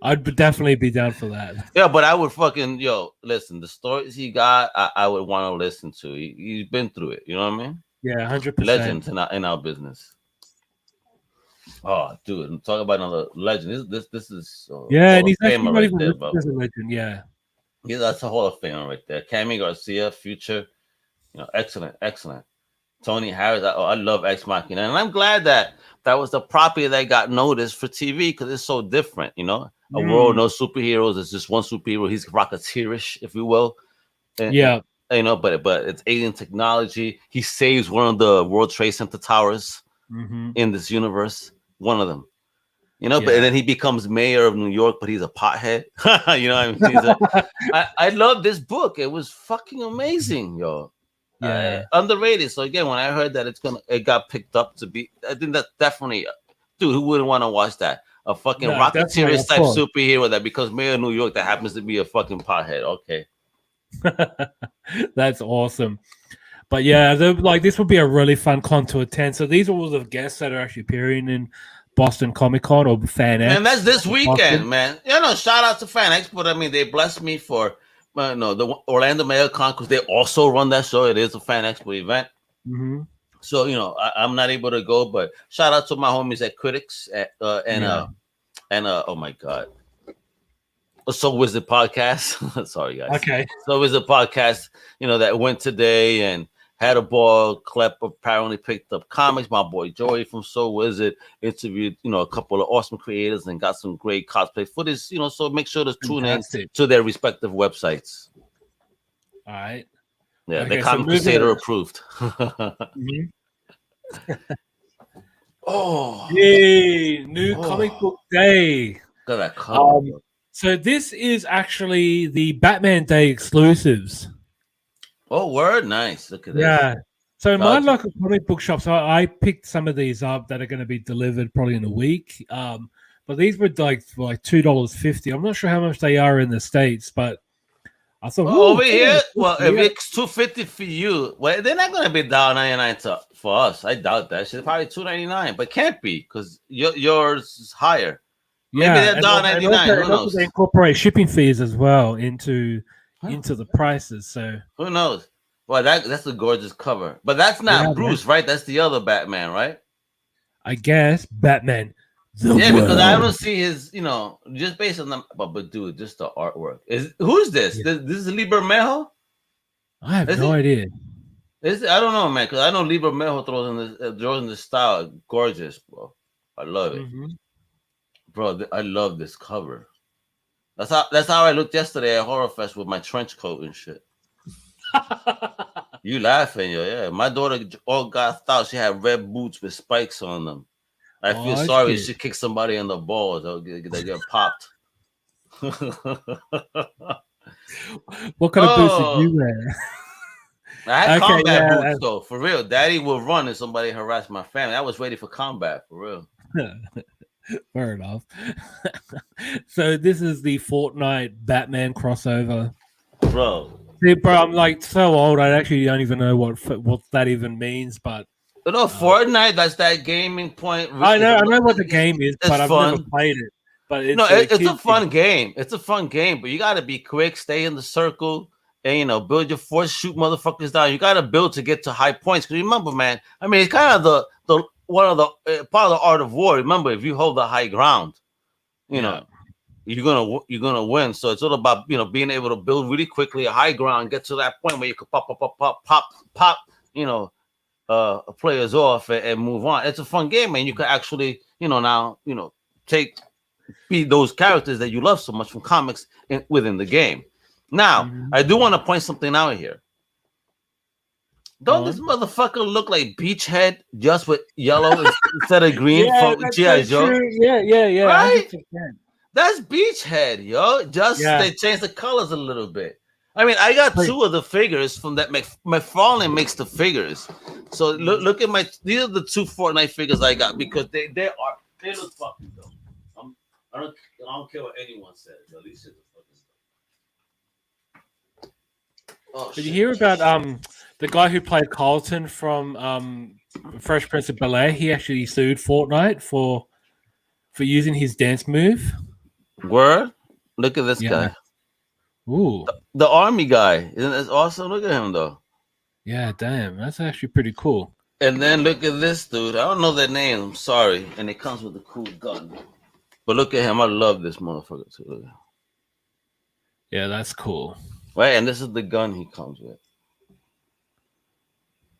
I'd definitely be down for that. Yeah, but I would fucking listen. The stories he got, I would want to listen to. He's been through it. You know what I mean? Yeah, 100%. Legends in our business. Oh, dude, talk about another legend. This is and he's actually right there, bro. A legend. Yeah, that's a Hall of Famer right there. Cammy Garcia, Future, excellent. Tony Harris. I love Ex Machina, and I'm glad that was the property that got noticed for TV because it's so different. A world no superheroes. It's just one superhero. He's Rocketeerish, if you will. But it's alien technology. He saves one of the World Trade Center towers in this universe. One of them. But then he becomes mayor of New York, but he's a pothead. You know what I mean? I love this book. It was fucking amazing, yo. Yeah, underrated. So again, when I heard that it got picked up to be, I think that's definitely, dude, who wouldn't want to watch that? A fucking Rocketeer type superhero that becomes mayor of New York that happens to be a fucking pothead. Okay, that's awesome. But yeah, this would be a really fun con to attend. So these are all the guests that are actually appearing in Boston Comic Con or FanX. And that's this weekend, Boston. Man. Shout out to FanX, but I mean, they blessed me for the Orlando MegaCon because they also run that show. It is a Fan Expo event. Mm-hmm. So I'm not able to go, but shout out to my homies at Critics and oh my god, So Wizard podcast. Sorry guys. Okay. So Wizard podcast. That went today and Had a ball. Clep apparently picked up comics. My boy Joey from So Wizard interviewed, a couple of awesome creators and got some great cosplay footage. So make sure to tune in to their respective websites. All right. Yeah, they're Comic Crusader approved. Mm-hmm. Oh, yay! New comic book day. Got that cover. So this is actually the Batman Day exclusives. Oh, word! Nice. Look at this. Yeah. So Dodgy. my local comic book shops, I picked some of these up that are going to be delivered probably in a week. But these were like $2.50. I'm not sure how much they are in the States, but I thought over here, well, if it's $2.50 for you, well, they're not gonna be $1.99 for us. I doubt that. It's probably $2.99, but can't be because yours is higher. Maybe they're $1.99. Who knows? They incorporate shipping fees as well into the prices. So who knows? Well, that's a gorgeous cover, but that's not Bruce, right? That's the other Batman, right? I guess Batman. Because I don't see his, just based on them. But dude, just the artwork. Who's this? Yeah. This is Liber Mejo? I have no idea. I don't know, man. Because I know Liber Mejo draws in this style. Gorgeous, bro. I love it, bro. I love this cover. That's how I looked yesterday at Horror Fest with my trench coat and shit. You laughing, yo? Yeah, my daughter all thought she had red boots with spikes on them. I feel sorry. She kicked somebody in the balls. They get popped. What kind of boots did you wear? I had combat boots, though. For real. Daddy would run if somebody harassed my family. I was ready for combat, for real. Fair enough. So this is the Fortnite Batman crossover. Bro. See, bro, I'm like so old. I actually don't even know what that even means, but Fortnite, that's that gaming point. I know what the game is, but I've never played it. But it's a fun game. It's a fun game, but you got to be quick, stay in the circle, and build your force, shoot motherfuckers down. You got to build to get to high points. Because remember, man, I mean, it's kind of the one of the part of the art of war. Remember, if you hold the high ground, you know, you're gonna win. So it's all about being able to build really quickly a high ground, get to that point where you can pop, players off and move on. It's a fun game, man. You can actually, be those characters that you love so much from comics within the game. Now, I do want to point something out here. Don't this motherfucker look like Beachhead just with yellow instead of green from G.I. Joe? Yeah. Right? 100%. That's Beachhead, yo. Just they changed the colors a little bit. I mean, I got two of the figures from that. McFarlane makes the figures. So look at these are the two Fortnite figures I got because they look fucking dope. I don't care what anyone says. Yo. These shit are fucking dope. Did you hear about the guy who played Carlton from Fresh Prince of Bel-Air? He actually sued Fortnite for using his dance move. Word? Look at this guy. Ooh. The army guy. Isn't this awesome? Look at him, though. Yeah, damn. That's actually pretty cool. And then look at this dude. I don't know their name. I'm sorry. And it comes with a cool gun. But look at him. I love this motherfucker, too. Yeah, that's cool. Right? And this is the gun he comes with.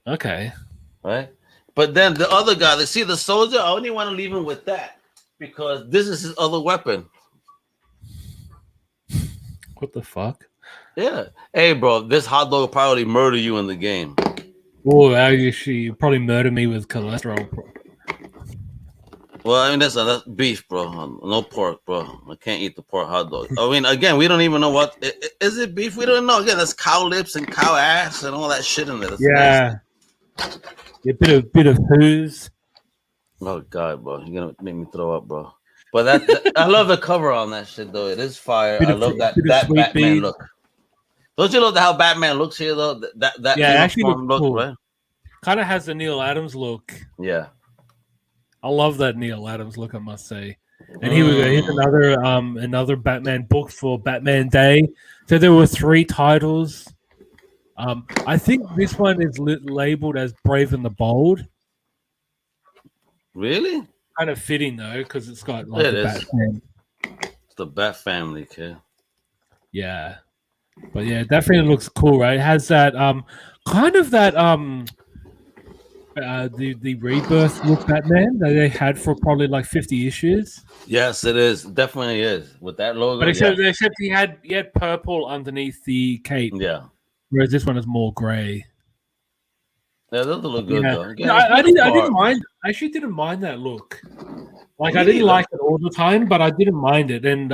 Okay. Right? But then the other guy, the soldier, I only want to leave him with that. Because this is his other weapon. What the fuck? Yeah. Hey, bro, this hot dog will probably murder you in the game. Oh, actually, probably murder me with cholesterol. Well, I mean, that's beef, bro. No pork, bro. I can't eat the pork hot dog. I mean, again, we don't even know what... Is it beef? We don't know. Again, there's cow lips and cow ass and all that shit in there. That's nasty. A bit of hooves. Oh God, bro! You're gonna make me throw up, bro. But I love the cover on that shit, though. It is fire. I love that Batman look. Don't you love how Batman looks here, though? That actually looks cool. Right? Kind of has the Neil Adams look. Yeah, I love that Neil Adams look. I must say. And here we go. Here's another Batman book for Batman Day. So there were 3 titles. I think this one is labeled as Brave and the Bold. Really? Kind of fitting though, because it's got like the Batman. It's the Bat family, kid. Yeah. But yeah, it definitely looks cool, right? It has that kind of that the rebirth with Batman that they had for probably like 50 issues. Yes, it is. Definitely is. With that logo, But yeah. except he had purple underneath the cape. Yeah. Whereas this one is more grey. Yeah, those look good Yeah. though. No, Again, it's I didn't art, man. mind. I actually didn't mind that look. Like Me I didn't neither. like it all the time, but I didn't mind it. And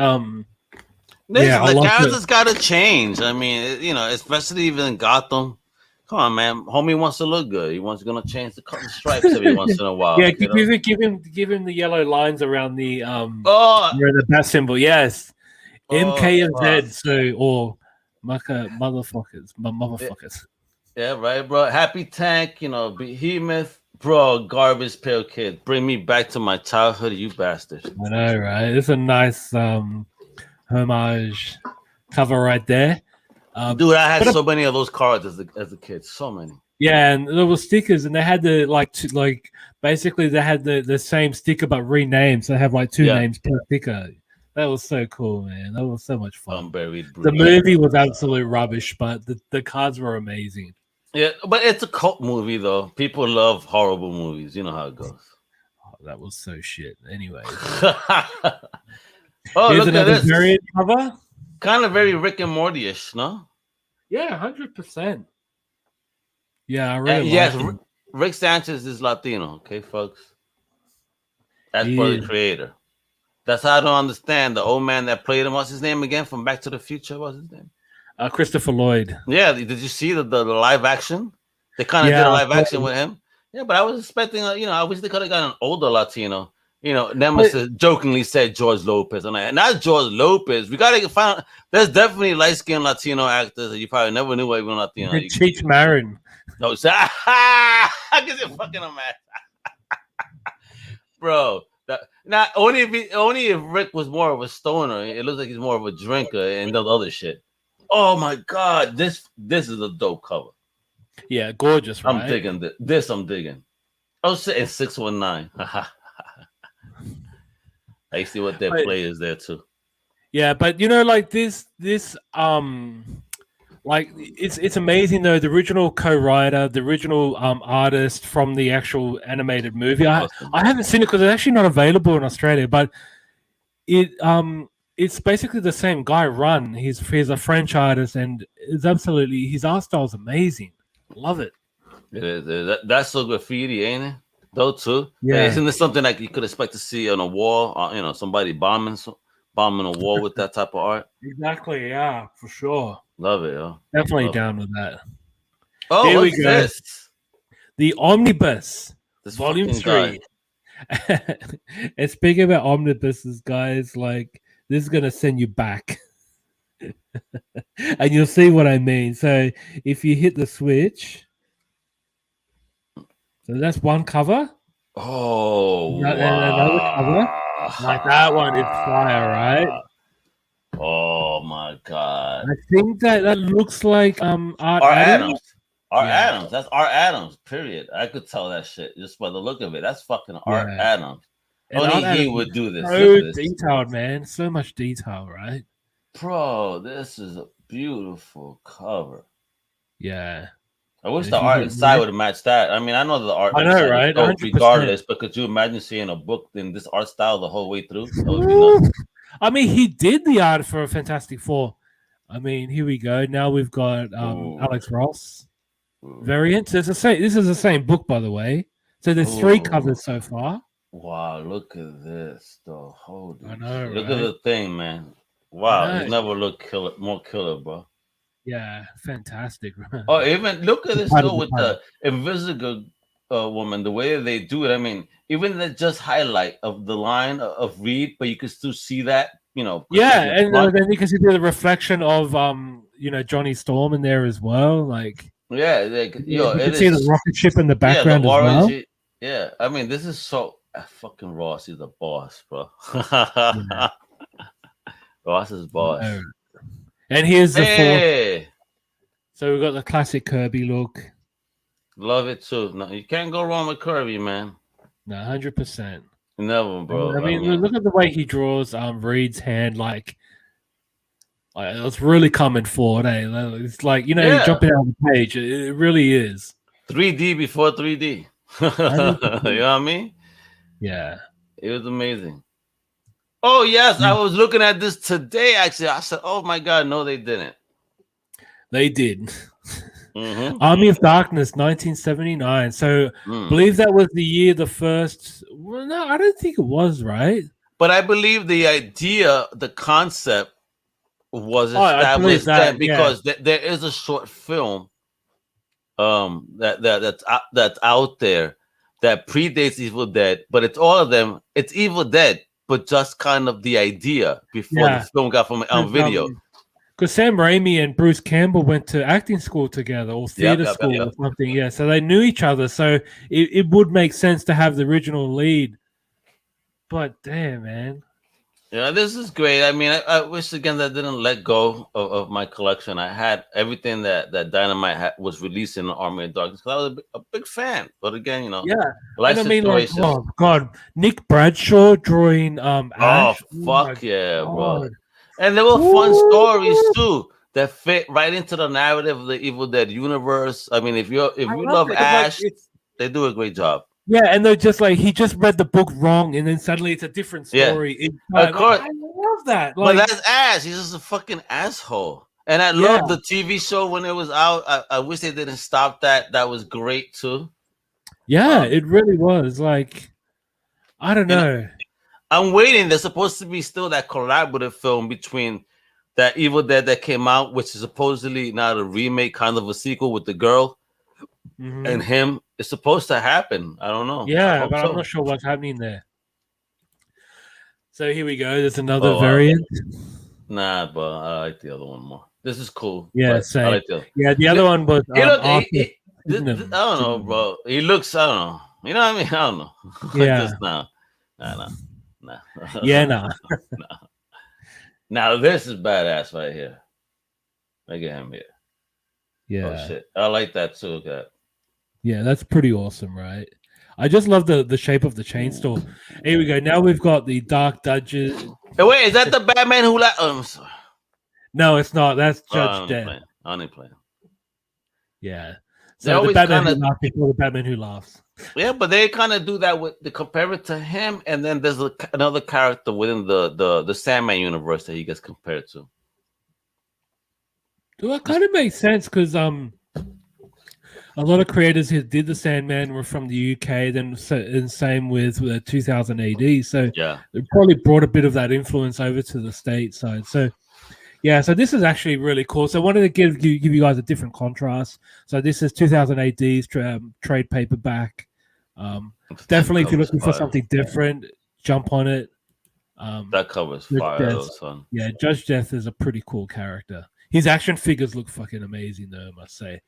Listen, I the love it. characters got to change. I mean, especially even in Gotham. Come on, man. Homie wants to look good. He wants gonna change the color stripes every once in a while. Yeah, give him the yellow lines around the Oh, where the bat symbol. Yes. MK and fuck. Z, so or motherfuckers. Yeah, right, bro. Happy Tank, Behemoth, bro. Garbage Pail Kid. Bring me back to my childhood, you bastard. I know, right? It's a nice homage cover right there. Dude, I had so many of those cards as a kid. So many. Yeah, and there were stickers, and they had basically they had the same sticker but renamed. So they have like two names per sticker. That was so cool, man. That was so much fun. The movie was absolute rubbish, but the cards were amazing. Yeah, but it's a cult movie though. People love horrible movies. You know how it goes. Oh, that was so shit. Anyway. Here's look at this variant cover. Kind of very Rick and Morty-ish, no? Yeah, 100%. Yeah, I really like him. Rick Sanchez is Latino, okay, folks? That's for the creator. That's how I don't understand the old man that played him. What's his name again from Back to the Future? What's his name? Christopher Lloyd. Yeah, did you see the live action? They kind of did a live action with him. Yeah, but I was expecting, I wish they could have got an older Latino. Nemesis jokingly said George Lopez. I'm like, not George Lopez. We gotta find. There's definitely light-skinned Latino actors that you probably never knew were even Latino. Cheech Marin. No, I guess you're fucking a man, bro. Not only if Rick was more of a stoner. It looks like he's more of a drinker and does other shit. Oh my god, this is a dope cover. Yeah, gorgeous. Right? I'm digging this. I'm digging. Oh shit, it's 619. I see what their play is there too. Yeah, but like this like it's amazing though. The original co-writer, the original artist from the actual animated movie. I haven't seen it because it's actually not available in Australia, but it's basically the same guy. He's a French artist, and it's absolutely his art style is amazing. Love it. It is. That's so graffiti, ain't it? Though too. Yeah. Isn't this something like you could expect to see on a wall? Somebody bombing a wall with that type of art. Exactly. Yeah, for sure. Love it, yo. Definitely down with that. Oh, here we go. This? The Omnibus, Volume 3. And speaking about omnibuses, guys, like this is gonna send you back, and you'll see what I mean. So if you hit the switch. So that's one cover. Oh, another cover. Like that one is fire, right? Oh my god! I think that looks like Art Adams. Art Adams. That's Art Adams. Period. I could tell that shit just by the look of it. That's fucking Art Adams. Only he would do this. So detailed, man. So much detail, right? Bro, this is a beautiful cover. Yeah. I wish the art inside would have matched that. I mean, I know the art. I know, right? Regardless, but could you imagine seeing a book in this art style the whole way through? That would be nuts. I mean, he did the art for Fantastic Four. I mean, here we go. Now we've got Alex Ross variant. So this is the same book, by the way. So there's 3 covers so far. Wow, look at this, though. Holy I know, look at the thing, man. Wow, he's never looked more killer, bro. Yeah, fantastic. Oh, even look at this though with the Invisible woman, the way they do it. I mean, even the just highlight of the line of Reed, but you can still see that, Yeah, and then you can see the reflection of Johnny Storm in there as well. Like, yeah, you can see the rocket ship in the background as well. Yeah, I mean, this is so fucking Ross. He's a boss, bro. Ross is boss. And here's the 4th. So we've got the classic Kirby look. Love it too. No, you can't go wrong with Kirby, man. No, 100%. Never, bro. I mean, look at the way he draws Reed's hand. Like, Like, it's really coming forward. Eh? It's like you're jumping out of the page. It really is 3D before 3D. You know what I mean? Yeah, it was amazing. Oh yes, I was looking at this today. Actually, I said, "Oh my god, no, they didn't." They did. Army of Darkness, 1979. So, believe that was the year the first. Well, no, I don't think it was, right? But I believe the idea, the concept, was established then because there is a short film, that's out there that predates Evil Dead, but it's all of them. It's Evil Dead, but just kind of the idea before the film got from on video. Because Sam Raimi and Bruce Campbell went to acting school together or theater school or something. Yeah, so they knew each other. So it would make sense to have the original lead. But damn, man. Yeah, this is great. I mean, I wish again that I didn't let go of my collection. I had everything that Dynamite was releasing in Army of Darkness because I was a big fan. But again, life situations. Like, oh God, Nick Bradshaw drawing Ash. Fuck yeah, bro. And there were fun stories too that fit right into the narrative of the Evil Dead universe. I mean, if you love Ash, they do a great job. Yeah, and they're just like, he just read the book wrong, and then suddenly it's a different story. Yeah. Of course, I love that. But that's Ash. He's just a fucking asshole. And I love the TV show when it was out. I wish they didn't stop that. That was great too. Yeah, it really was. Like, I don't know. I'm waiting. There's supposed to be still that collaborative film between that Evil Dead that came out, which is supposedly not a remake, kind of a sequel with the girl and him. It's supposed to happen. I don't know. Yeah, but I'm not sure what's happening there. So here we go. There's another variant. Nah, but I like the other one more. This is cool. Yeah, same. I like the other one was. I don't know, bro. He looks. I don't know. You know what I mean? I don't know. Yeah. Nah. Yeah, nah. Now this is badass right here. Look at him here. Yeah. Oh shit. I like that too. God. Yeah, that's pretty awesome, right? I just love the shape of the chainsaw. Here we go. Now we've got the Dark Dodgy. Hey, wait, is that the Batman who I'm sorry. No, it's not. That's Judge Death. I only play. Yeah. So the Batman who laughs before the Batman who laughs. Yeah, but they kind of do that with the compare it to him, and then there's another character within the Sandman universe that he gets compared to. Well, it kind of makes sense because a lot of creators who did the Sandman were from the UK, then same with 2000 AD. So it probably brought a bit of that influence over to the stateside. So yeah, so this is actually really cool. So I wanted to give you guys a different contrast. So this is 2000 AD's trade paperback. Definitely, if you're looking for something different, jump on it. That cover's fire. Son. Yeah, Judge Death is a pretty cool character. His action figures look fucking amazing, though, I must say.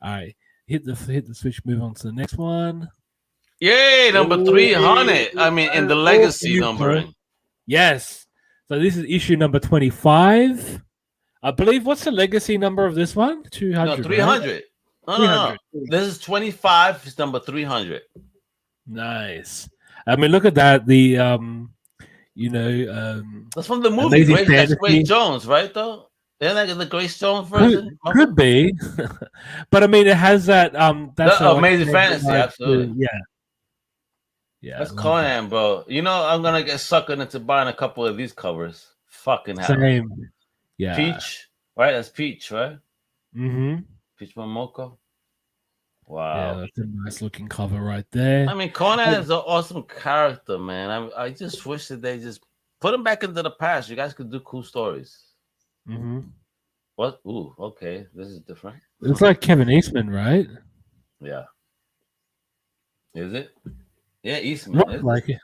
All right, hit the switch. Move on to the next one. Yay, number 300. I mean, in the legacy numbering. Yes. So this is issue number 25. I believe. What's the legacy number of this one? 200. No, 300. Right? No. This is 25. It's number 300. Nice. I mean, look at that. The that's from the movie. Grace Jones, right? Though. Isn't that the Grace Jones version? Could be, but I mean, it has that. That's Amazing Fantasy, absolutely. Yeah. That's Conan, bro. You know, I'm gonna get suckered into buying a couple of these covers. Fucking hell. Same. Yeah. Peach, right? That's Peach, right? Mm-hmm. Peach Momoko. Wow. Yeah, that's a nice looking cover right there. I mean, Conan is an awesome character, man. I just wish that they just put him back into the past. You guys could do cool stories. Mm-hmm. What? Ooh, okay. This is different. It's like Kevin Eastman, right? Yeah. Is it? Yeah, Eastman. Looks like it.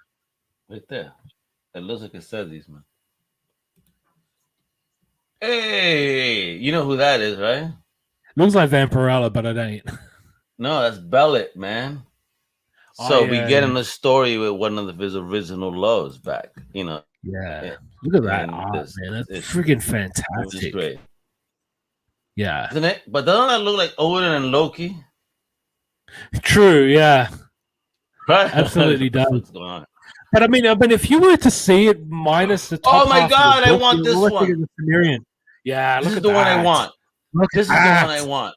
Right there. It looks like it says Eastman. Hey, you know who that is, right? Looks like Vampirella, but it ain't. No, that's Bellet, man. So we get in the story with one of his original loves back, you know. Yeah. Look at that art, man. That's freaking fantastic. It's great. Yeah. Isn't it? But doesn't that look like Odin and Loki? True, yeah. Right? Absolutely does. What's going on? But I mean, if you were to see it minus the top oh my god, I want this one. Yeah, This look is at the one I that. want. Look This at is the that. one I want.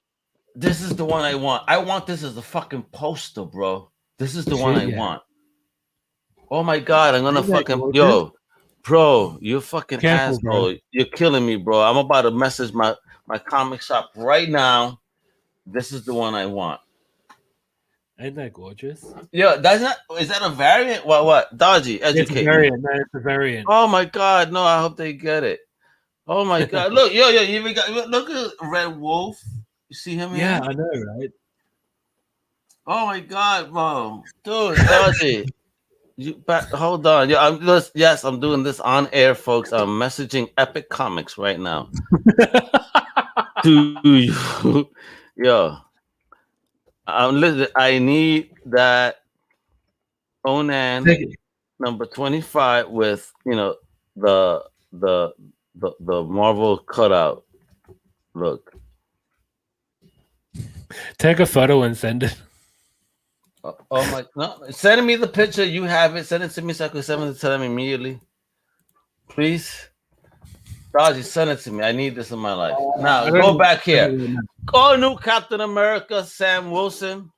This is the one I want. I want this as a fucking poster, bro. This is the one I want. Oh my god, I'm gonna fucking bro, you fucking Careful, asshole. bro. You're killing me, bro. I'm about to message my comic shop right now. This is the one I want. Ain't that gorgeous? Yeah, that's not. Is that a variant? What? Dodgy, educate It's a variant. No, it's a variant. Oh my god, no! I hope they get it. Oh my god, look, yo, you even got look at Red Wolf. You see him here? Yeah, I know, right? Oh my god, bro, dude, Dodgy. Hold on. Yeah, I'm doing this on air, folks. I'm messaging Epic Comics right now. Do you, yo, I need that Onan number 25 with the the Marvel cutout. Look. Take a photo and send it. Oh my! No, send me the picture. You have it. Send it to me so I can send it to them immediately, please. Dodgy, send it to me. I need this in my life. Now go back here. Oh, new Captain America, Sam Wilson.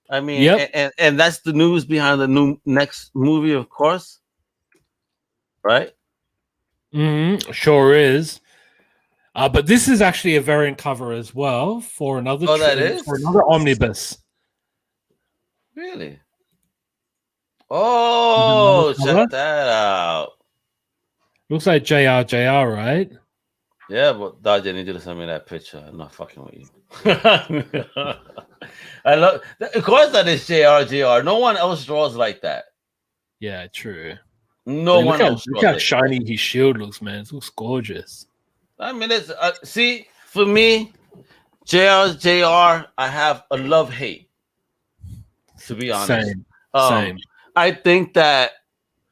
I mean, yep. and that's the news behind the new next movie, of course, right? Sure is. But this is actually a variant cover as well for another. Oh, that is for another omnibus. Really? Oh, check that out. Looks like JR, right? Yeah, but Dodgy, I need you to send me that picture. I'm not fucking with you. I love, of course, that is JR. No one else draws like that. Yeah, true. No one else. Look how shiny his shield looks, man. It looks gorgeous. I mean, it's see, for me, JR. I have a love-hate. To be honest, same. I think that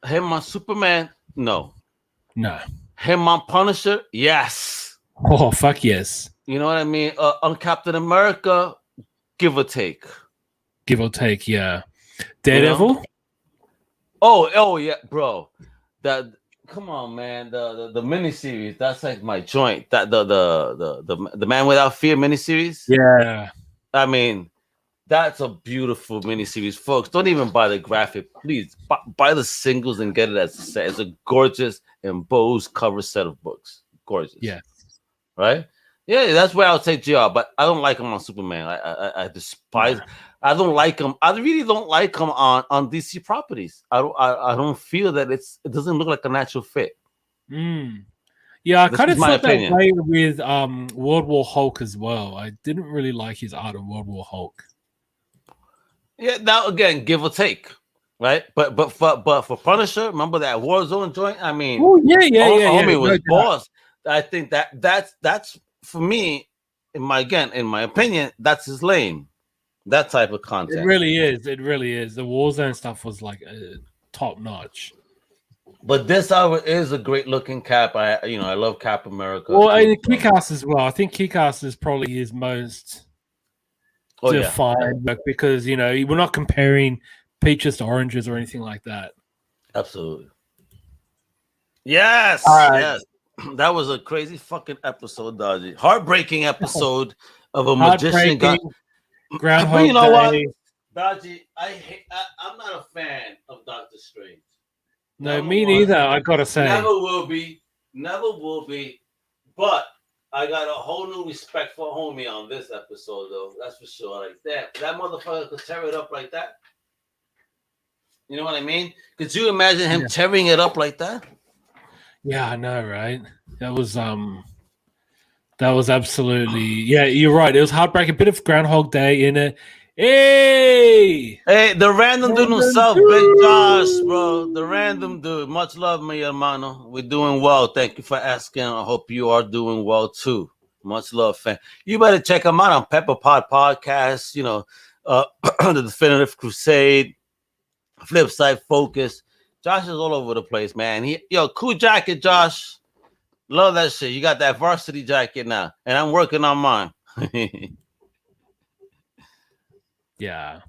him on Superman, no. Him on Punisher, yes. Oh, fuck yes. You know what I mean? On Captain America, give or take. Give or take, yeah. Daredevil? You know? Oh yeah, bro. That come on, man. The miniseries, that's like my joint. That the Man Without Fear miniseries. Yeah. I mean, that's a beautiful miniseries, folks. Don't even buy the graphic, please. Buy the singles and get it as a set. It's a gorgeous embossed cover set of books. Gorgeous. Yeah. Right? Yeah, that's where I'll take JR, but I don't like him on Superman. I despise. I don't like him. I really don't like him on DC properties. I don't feel that it doesn't look like a natural fit. Yeah, I kind of felt that way with World War Hulk as well. I didn't really like his art of World War Hulk. Yeah, now again, give or take, right? But for Punisher, remember that Warzone joint? I mean, homie was boss. I think that's for me, in my opinion, that's his lane. That type of content. It really is. The Warzone stuff was like top notch. But this is a great looking Cap. I love Cap America. Well, Kick-Ass as well. I think Kick-Ass is probably his most defined book because we're not comparing peaches to oranges or anything like that. Absolutely. Yes. Yes. That was a crazy fucking episode, Dodgy. Heartbreaking episode of a magician. Groundhog you know what, Dodgy? I'm not a fan of Doctor Strange. No, me neither. I gotta say, never will be. But I got a whole new respect for homie on this episode, though. That's for sure. Like that motherfucker could tear it up like that. You know what I mean? Could you imagine him tearing it up like that? Yeah, I know, right? That was absolutely, yeah, you're right. It was heartbreaking. A bit of Groundhog Day in it. Hey, the random dude himself, Big Josh, bro. The random dude. Much love, mi hermano. We're doing well. Thank you for asking. I hope you are doing well too. Much love, fan. You better check him out on Pepper Pod Podcast. The Definitive Crusade, Flipside Focus. Josh is all over the place, man. Cool jacket, Josh. Love that shit. You got that varsity jacket now, and I'm working on mine. Yeah.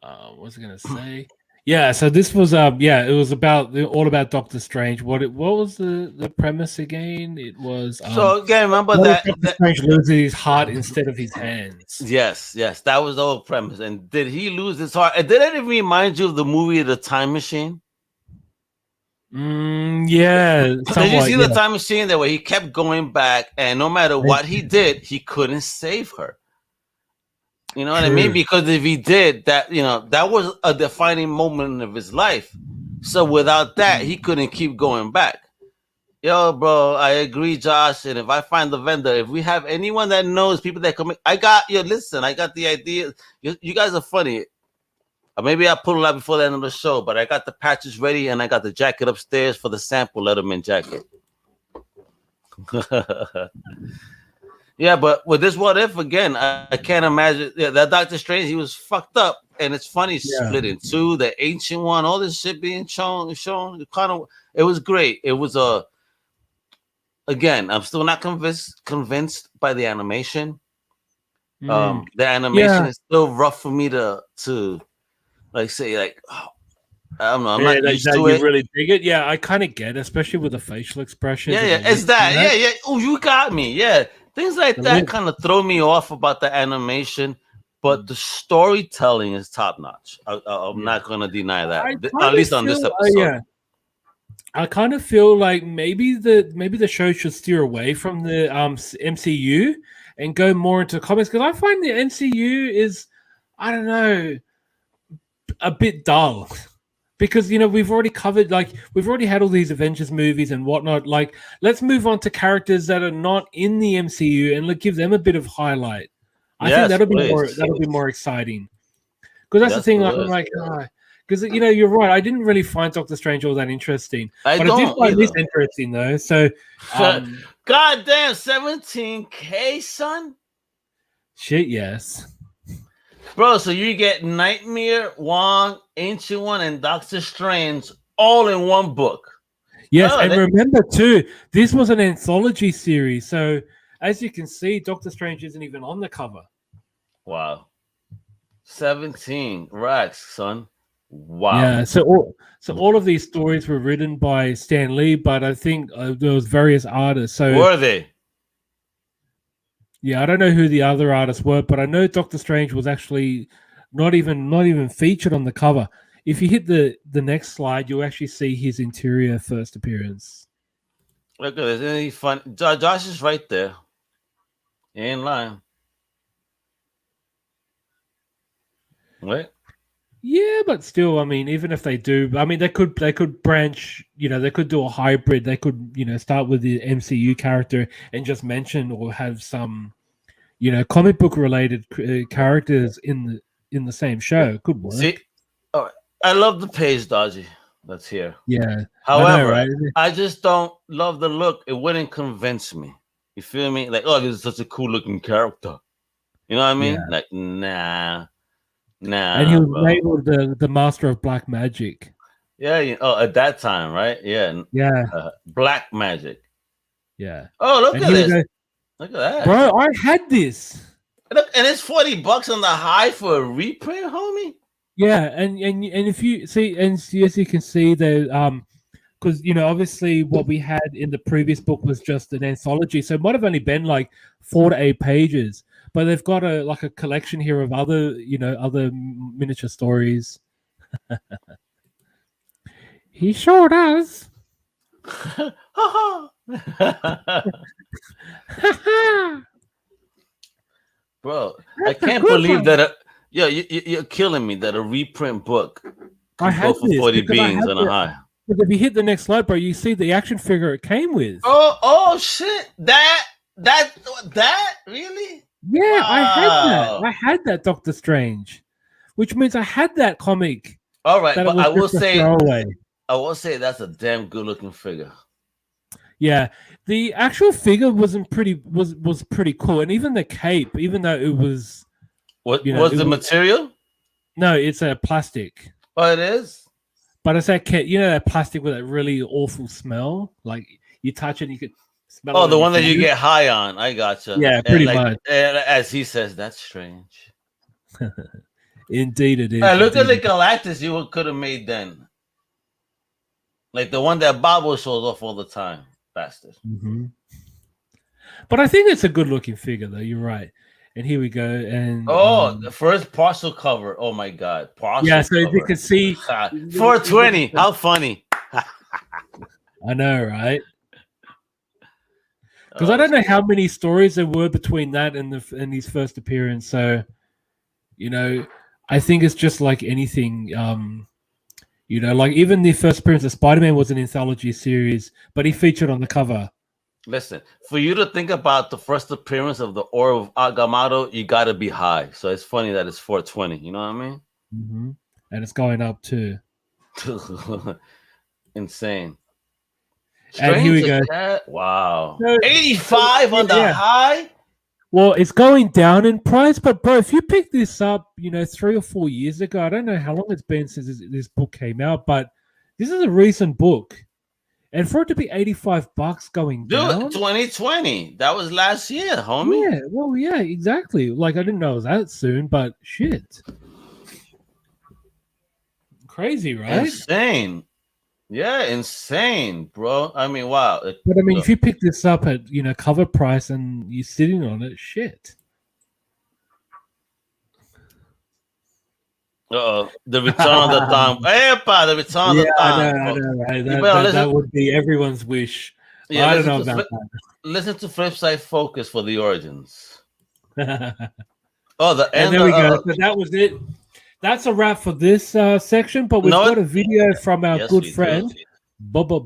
What was I gonna say? Yeah, so this was it was all about Doctor Strange. What was the premise again? It was So again, remember what if that, Doctor Strange loses his heart instead of his hands? yes, that was the whole premise. And did he lose his heart? And did it remind you of the movie The Time Machine? Yeah, Did you somewhat. see Yeah, The Time Machine there where he kept going back and no matter what he did, he couldn't save her? You know what I mean? true. Because if he did that, that was a defining moment of his life. So without that, he couldn't keep going back. Yo, bro, I agree, Josh. And if I find the vendor, if we have anyone that knows people that come, I got the idea. You guys are funny. Maybe I'll pull it out before the end of the show, but I got the patches ready and I got the jacket upstairs for the sample Letterman jacket. Yeah, but with this What If again, I can't imagine. Yeah, that Doctor Strange, he was fucked up, and it's funny, split in two, the ancient one, all this shit being shown. It was great. It was again, I'm still not convinced by the animation. The animation is still rough for me to say oh, I don't know. I'm not used to it. You really dig it? Yeah, I kind of get it, especially with the facial expressions. Yeah, it's that. Yeah. Oh, you got me. Yeah, things like that kind of throw me off about the animation, but the storytelling is top notch. I'm not going to deny that. At least on this episode. I kind of feel like maybe the show should steer away from the MCU and go more into comics, because I find the MCU is, I don't know, a bit dull. Because we've already covered, we've already had all these Avengers movies and whatnot. Like, let's move on to characters that are not in the MCU and give them a bit of highlight. I think that'll be more exciting. Because that's the thing. I'm like, because you're right. I didn't really find Doctor Strange all that interesting, but I did find this interesting though. So, goddamn, 17K, son. Shit, yes. Bro, so you get Nightmare, Wong, Ancient One, and Doctor Strange all in one book. Yes, remember too, this was an anthology series. So as you can see, Doctor Strange isn't even on the cover. Wow. 17 racks, son. Wow. Yeah, so all of these stories were written by Stan Lee, but I think there was various artists. So were they? Yeah, I don't know who the other artists were, but I know Doctor Strange was actually not even featured on the cover. If you hit the next slide, you'll actually see his interior first appearance. Look at this. Isn't he fun? Josh is right there. He ain't lying. What? Yeah, but still, I mean, even if they do, I mean, they could branch, they could do a hybrid. They could, start with the MCU character and just mention or have some, comic book related characters in the same show. Could work. See, I love the page, Dodgy. That's here. Yeah. However, I just don't love the look. It wouldn't convince me. You feel me? Like, oh, this is such a cool looking character. You know what I mean? Yeah. Like, nah. And he was labeled the master of black magic. Yeah. At that time, right? Yeah. Black magic. Yeah. Oh, look at this. Look at that, bro. I had this. Look, and it's $40 on the high for a reprint, homie. Yeah, and if you see, and as you can see, the because obviously what we had in the previous book was just an anthology, so it might have only been like 4 to 8 pages. But they've got a collection here of other miniature stories. He sure does. Bro, I can't believe that. You're killing me that a reprint book can go for 40 beans on a high. But if you hit the next slide, bro, you see the action figure it came with. Oh shit! That really? Yeah, wow. I had that Doctor Strange, which means I had that comic. All right, but I will say that's a damn good looking figure. Yeah, the actual figure was pretty cool, and even the cape, even though it was was the material? No, it's a plastic. Oh, it is. But it's that that plastic with that really awful smell. Like you touch it, and you could. Oh, the one that you get high on. I gotcha. Yeah, pretty much. As he says, that's strange. Indeed, it is. Look at the Galactus you could have made then. Like the one that Bobo shows off all the time. Bastard. Mm-hmm. But I think it's a good looking figure, though. You're right. And here we go. And the first partial cover. Oh my god. Partial yeah, so cover. you can see 420. How funny. I know, right? Because I don't know how many stories there were between that and his first appearance. So, you know, I think it's just like anything. You know, like even the first appearance of Spider-Man was an anthology series, but he featured on the cover. Listen, for you to think about the first appearance of the Orb of Agamotto, you got to be high. So it's funny that it's 420. You know what I mean? Mm-hmm. And it's going up too. Insane. And here we go. Wow. 85 on the high? Well, it's going down in price, but bro, if you pick this up, 3 or 4 years ago, I don't know how long it's been since this book came out, but this is a recent book. And for it to be $85 going down, 2020. That was last year, homie. Yeah, well, yeah, exactly. Like I didn't know it was that soon, but shit. Crazy, right? Insane. Yeah, insane, bro. I mean, wow. But I mean, if you pick this up at cover price and you're sitting on it, shit. The return of the time. Wepa, the return of the time. I know, right? That would be everyone's wish. Yeah, I don't know about that. Listen to Flipside Focus for the origins. The end. And there we go. So that was it. That's a wrap for this section, but we've got a video from our good friend, Bobo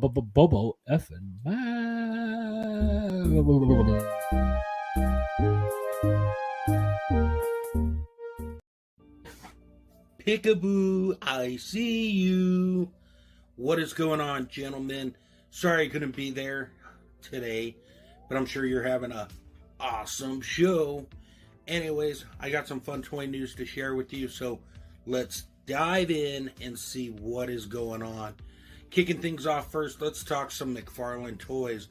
Effin. Peekaboo, I see you. What is going on, gentlemen? Sorry I couldn't be there today, but I'm sure you're having an awesome show. Anyways, I got some fun toy news to share with you, so let's dive in and see what is going on. Kicking things off first, let's talk some McFarlane toys.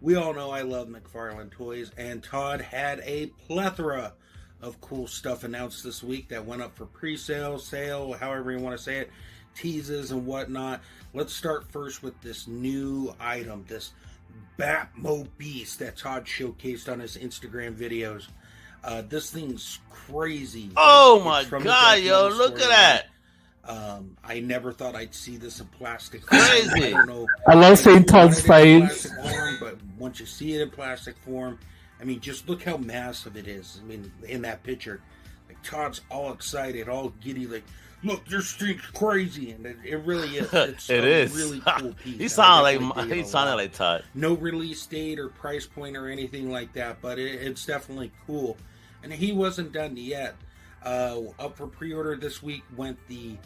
We all know I love McFarlane toys, and Todd had a plethora of cool stuff announced this week that went up for pre-sale, sale, however you want to say it, teases and whatnot. Let's start first with this new item, this Batmobis that Todd showcased on his Instagram videos. This thing's crazy. Oh my god, yo, look at that. I never thought I'd see this in plastic form. Crazy. I don't know. I love seeing Todd's face. But once you see it in plastic form, I mean, just look how massive it is. I mean, in that picture, like Todd's all excited, all giddy, like, look, this thing's crazy, and it really is. It's it is really cool piece. He sounded like Todd. No release date or price point or anything like that, but it's definitely cool. And he wasn't done yet. Up for pre-order this week went the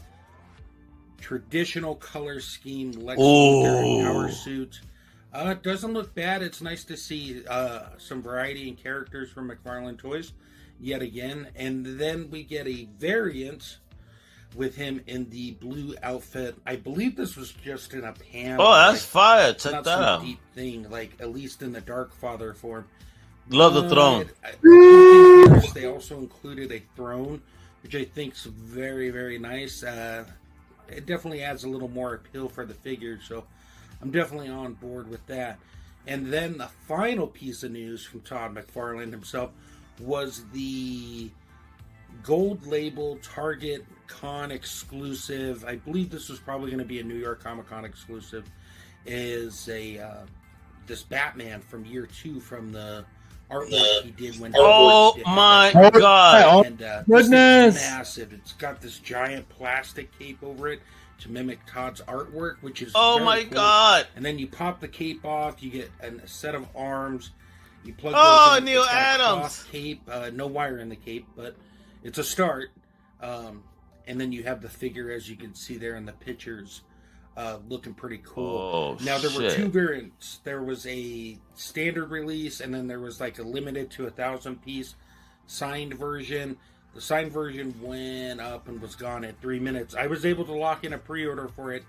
traditional color scheme Lex Luthor power suit. It doesn't look bad. It's nice to see some variety in characters from McFarlane Toys yet again. And then we get a variant with him in the blue outfit. I believe this was just in a panel. Oh, that's fire. Check that out. Deep thing, like at least in the Dark Father form. Love the throne. They also included a throne, which I think is very, very nice. It definitely adds a little more appeal for the figure, so I'm definitely on board with that. And then the final piece of news from Todd McFarlane himself was the gold label Target Con exclusive. I believe this was probably going to be a New York Comic Con exclusive. Is this Batman from year 2 from the artwork he did when my god! And, goodness, massive! It's got this giant plastic cape over it to mimic Todd's artwork, which is my cool. god! And then you pop the cape off, you get a set of arms. You plug those in, Neil Adams cape, no wire in the cape, but it's a start. And then you have the figure, as you can see there in the pictures. Looking pretty cool. Now there were 2 variants. There was a standard release, and then there was like a limited to 1,000-piece signed version. The signed version went up and was gone at 3 minutes. I was able to lock in a pre-order for it,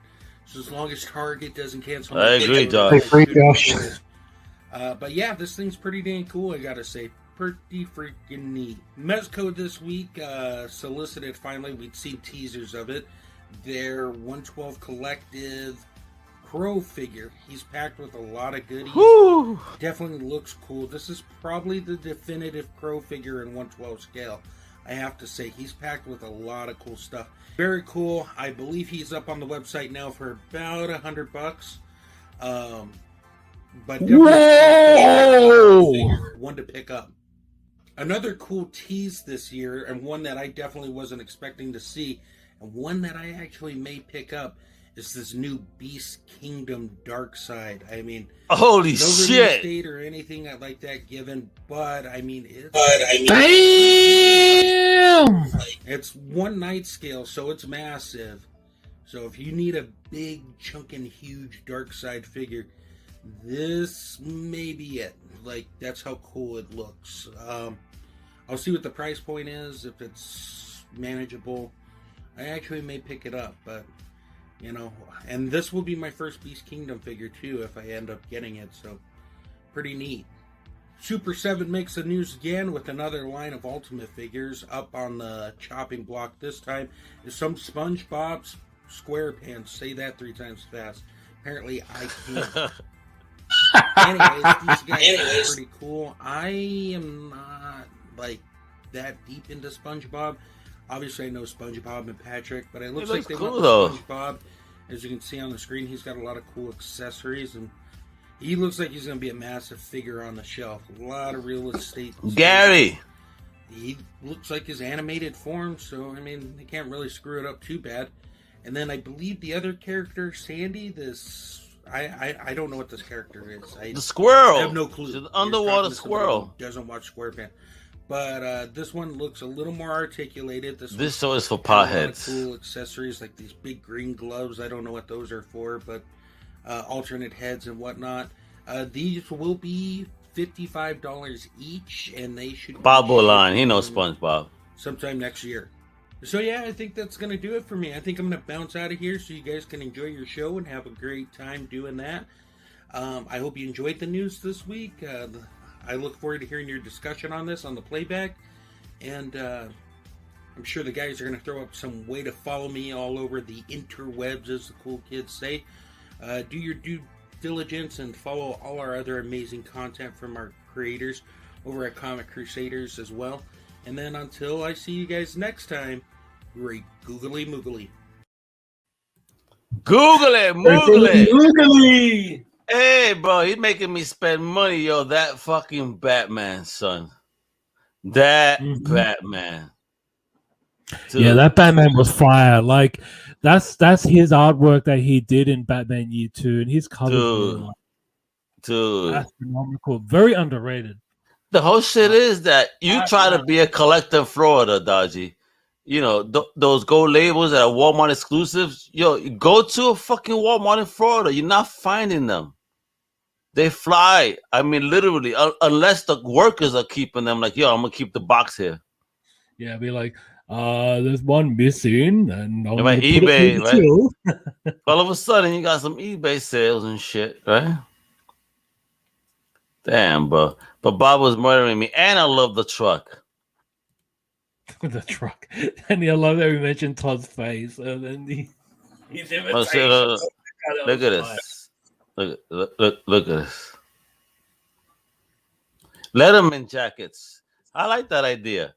so as long as Target doesn't cancel. I agree, Josh. But yeah, this thing's pretty dang cool, I gotta say. pretty freaking neat. Mezco this week solicited, finally, we'd seen teasers of it, their 112 Collective Crow figure. He's packed with a lot of goodies. Woo! Definitely looks cool. This is probably the definitive Crow figure in 112 scale. I have to say, he's packed with a lot of cool stuff. Very cool. I believe he's up on the website now for about $100. But definitely one to pick up. Another cool tease this year, and one that I definitely wasn't expecting to see, and one that I actually may pick up, is this new Beast Kingdom Dark Side. I mean, holy no shit! Date or anything like that given, but I mean, it's one night scale, so it's massive. So if you need a big, chunkin', huge Dark Side figure, this may be it. Like, that's how cool it looks. I'll see what the price point is. If it's manageable, I actually may pick it up, but you know, and this will be my first Beast Kingdom figure too if I end up getting it, so pretty neat. Super 7 makes the news again with another line of Ultimate figures. Up on the chopping block this time is some SpongeBob SquarePants. Say that 3 times fast. Apparently I can't. Anyways, these guys are pretty cool. I am not like that deep into SpongeBob. Obviously, I know SpongeBob and Patrick, but it looks like they cool, went though. with SpongeBob. As you can see on the screen, he's got a lot of cool accessories, and he looks like he's going to be a massive figure on the shelf. A lot of real estate. Gary! He looks like his animated form, so, I mean, they can't really screw it up too bad. And then I believe the other character, Sandy, this... I don't know what this character is. The squirrel! I have no clue. She's an underwater squirrel. Doesn't watch SquarePants. But this one looks a little more articulated. This show is for potheads. potheads. Cool accessories like these big green gloves. I don't know what those are for, but alternate heads and whatnot. These will be $55 each, and they should. Bob line, he knows SpongeBob. Sometime next year. So yeah, I think that's gonna do it for me. I think I'm gonna bounce out of here so you guys can enjoy your show and have a great time doing that. I hope you enjoyed the news this week. I look forward to hearing your discussion on this on the playback, and I'm sure the guys are going to throw up some way to follow me all over the interwebs, as the cool kids say. Do your due diligence and follow all our other amazing content from our creators over at Comic Crusaders as well. And then until I see you guys next time, great googly moogly. Googly moogly! Hey, bro, he's making me spend money, yo. That fucking Batman, son. That Batman. Dude. Yeah, that Batman was fire. Like, that's his artwork that he did in Batman Year 2, and his colors. Dude. Astronomical. Very underrated. The whole shit is that you try to be a collector in Florida, Dodgy. You know, those gold labels that are Walmart exclusives. Yo, you go to a fucking Walmart in Florida. You're not finding them. They fly. I mean, literally, unless the workers are keeping them. Like, yo, I'm going to keep the box here. Yeah, be like, there's one missing. And I'm like eBay, right? All of a sudden, you got some eBay sales and shit, right? Damn, bro. But Bob was murdering me. And I love the truck. The truck. And I love that we mentioned Todd's face. And then he's imitation. Look at this. Look at this. Letterman jackets. I like that idea.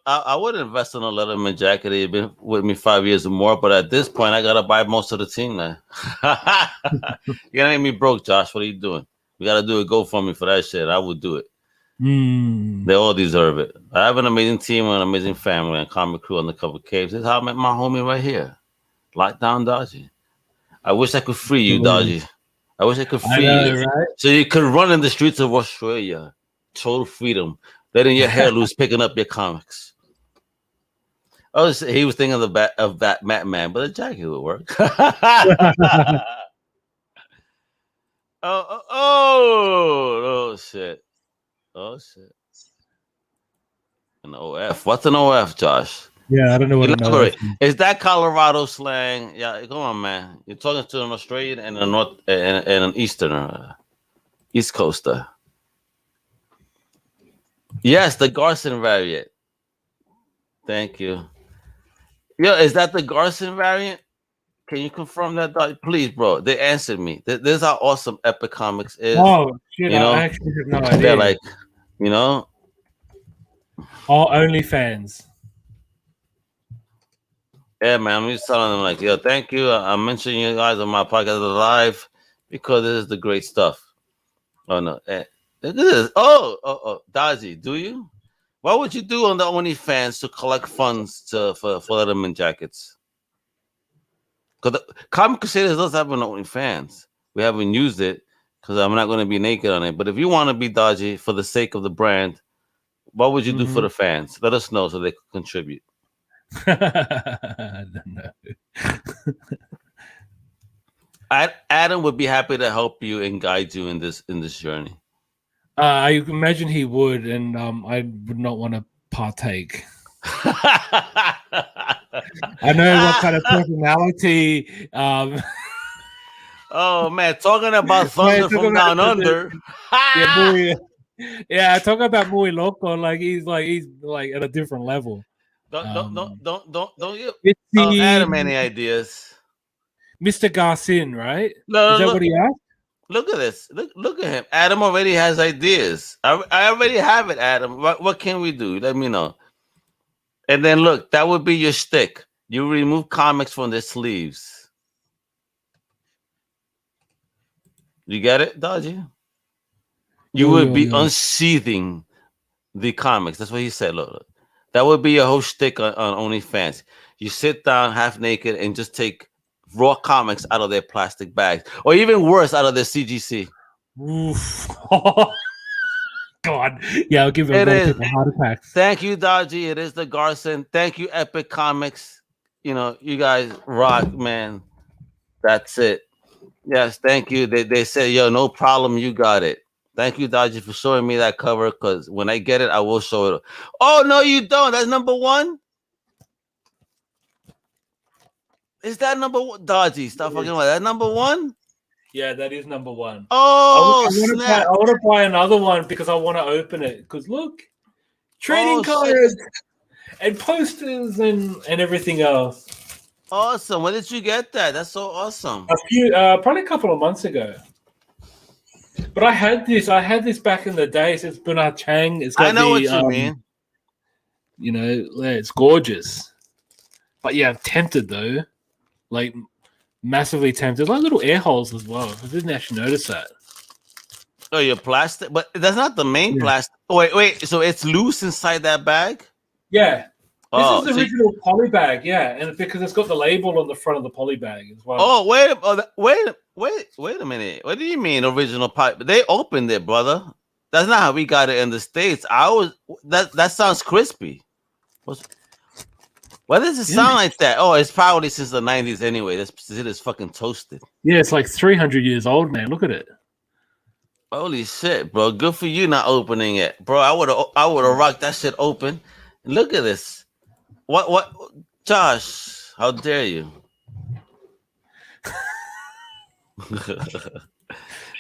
I would invest in a Letterman jacket. He'd been with me 5 years or more, but at this point, I gotta buy most of the team now. You ain't me broke, Josh. What are you doing? We gotta do a GoFundMe for that shit. I would do it. They all deserve it. I have an amazing team and an amazing family and comic crew on the cover caves. This is how I met my homie right here. Lockdown Dodgy. I wish I could free you, Dodgy. I wish I could free you. Right? So you could run in the streets of Australia. Total freedom. Letting your hair loose, picking up your comics. He was thinking of Batman, but a jacket would work. Oh, shit. Oh, shit. An OF. What's an OF, Josh? Yeah, I don't know what an OF is. Is that Colorado slang? Yeah, come on, man. You're talking to an Australian and a North and an Easterner, East Coaster. Yes, the Garson variant. Thank you. Yo, is that the Garson variant? Can you confirm that, Dodgy? Please, bro. They answered me. This is how awesome Epic Comics is. Oh shit! You know, I actually have no idea. they're like, you know, oh, OnlyFans. Yeah, man. I'm just telling them like, yo, thank you. I'm mentioning you guys on my podcast live because this is the great stuff. Oh no, look at this. Oh, Dodgy, do you? What would you do on the OnlyFans to collect funds for Letterman jackets? Because the Comic Crusaders does have an OnlyFans. We haven't used it because I'm not going to be naked on it. But if you want to be Dodgy for the sake of the brand, what would you do for the fans? Let us know so they can contribute. I don't know. Adam would be happy to help you and guide you in this journey. I imagine he would, and I would not want to partake. I know what kind of personality. Oh man, talking about thunder from down under. Yeah, talking about Muy Loco, like he's at a different level. Don't you Adam any ideas? Mr. Garcin, right? No, is that what he asked? Look at this. Look at him. Adam already has ideas. I already have it, Adam. What can we do? Let me know. And then look, that would be your shtick. You remove comics from their sleeves. You get it, Dodgy? You would be unsheathing the comics. That's what he said. Look. That would be your whole shtick on OnlyFans. You sit down half naked and just take raw comics out of their plastic bags, or even worse, out of their CGC. Oof. God, yeah, I'll give it a heart attack. Thank you, Dodgy. It is the Garson. Thank you, Epic Comics. You know, you guys rock, man. That's it. Yes, thank you. They said, yo, no problem. You got it. Thank you, Dodgy, for showing me that cover, because when I get it, I will show it. Oh, no, you don't. That's number one? Is that number one? Dodgy, stop fucking with that. Number one? Yeah, that is number one. Oh, snap. I want to buy another one because I want to open it. Because look, trading cards and posters and everything else. Awesome. When did you get that? That's so awesome. Probably a couple of months ago. But I had this back in the day since Bernard Chang. I know what you mean. You know, it's gorgeous. But yeah, I'm tempted though. Like massively tempted. Like little air holes as well. I didn't actually notice that. Oh, your plastic, but that's not the main plastic. Oh, wait. So it's loose inside that bag? Yeah. This is the original poly bag, yeah, and because it's got the label on the front of the poly bag as well. Oh, wait a minute. What do you mean original pipe? They opened it, brother. That's not how we got it in the States. That sounds crispy. Why does it sound like that? Oh, it's probably since the 90s anyway. It is fucking toasted. Yeah, it's like 300 years old, man. Look at it. Holy shit, bro. Good for you not opening it. Bro, I would have rocked that shit open. Look at this. What Josh, how dare you?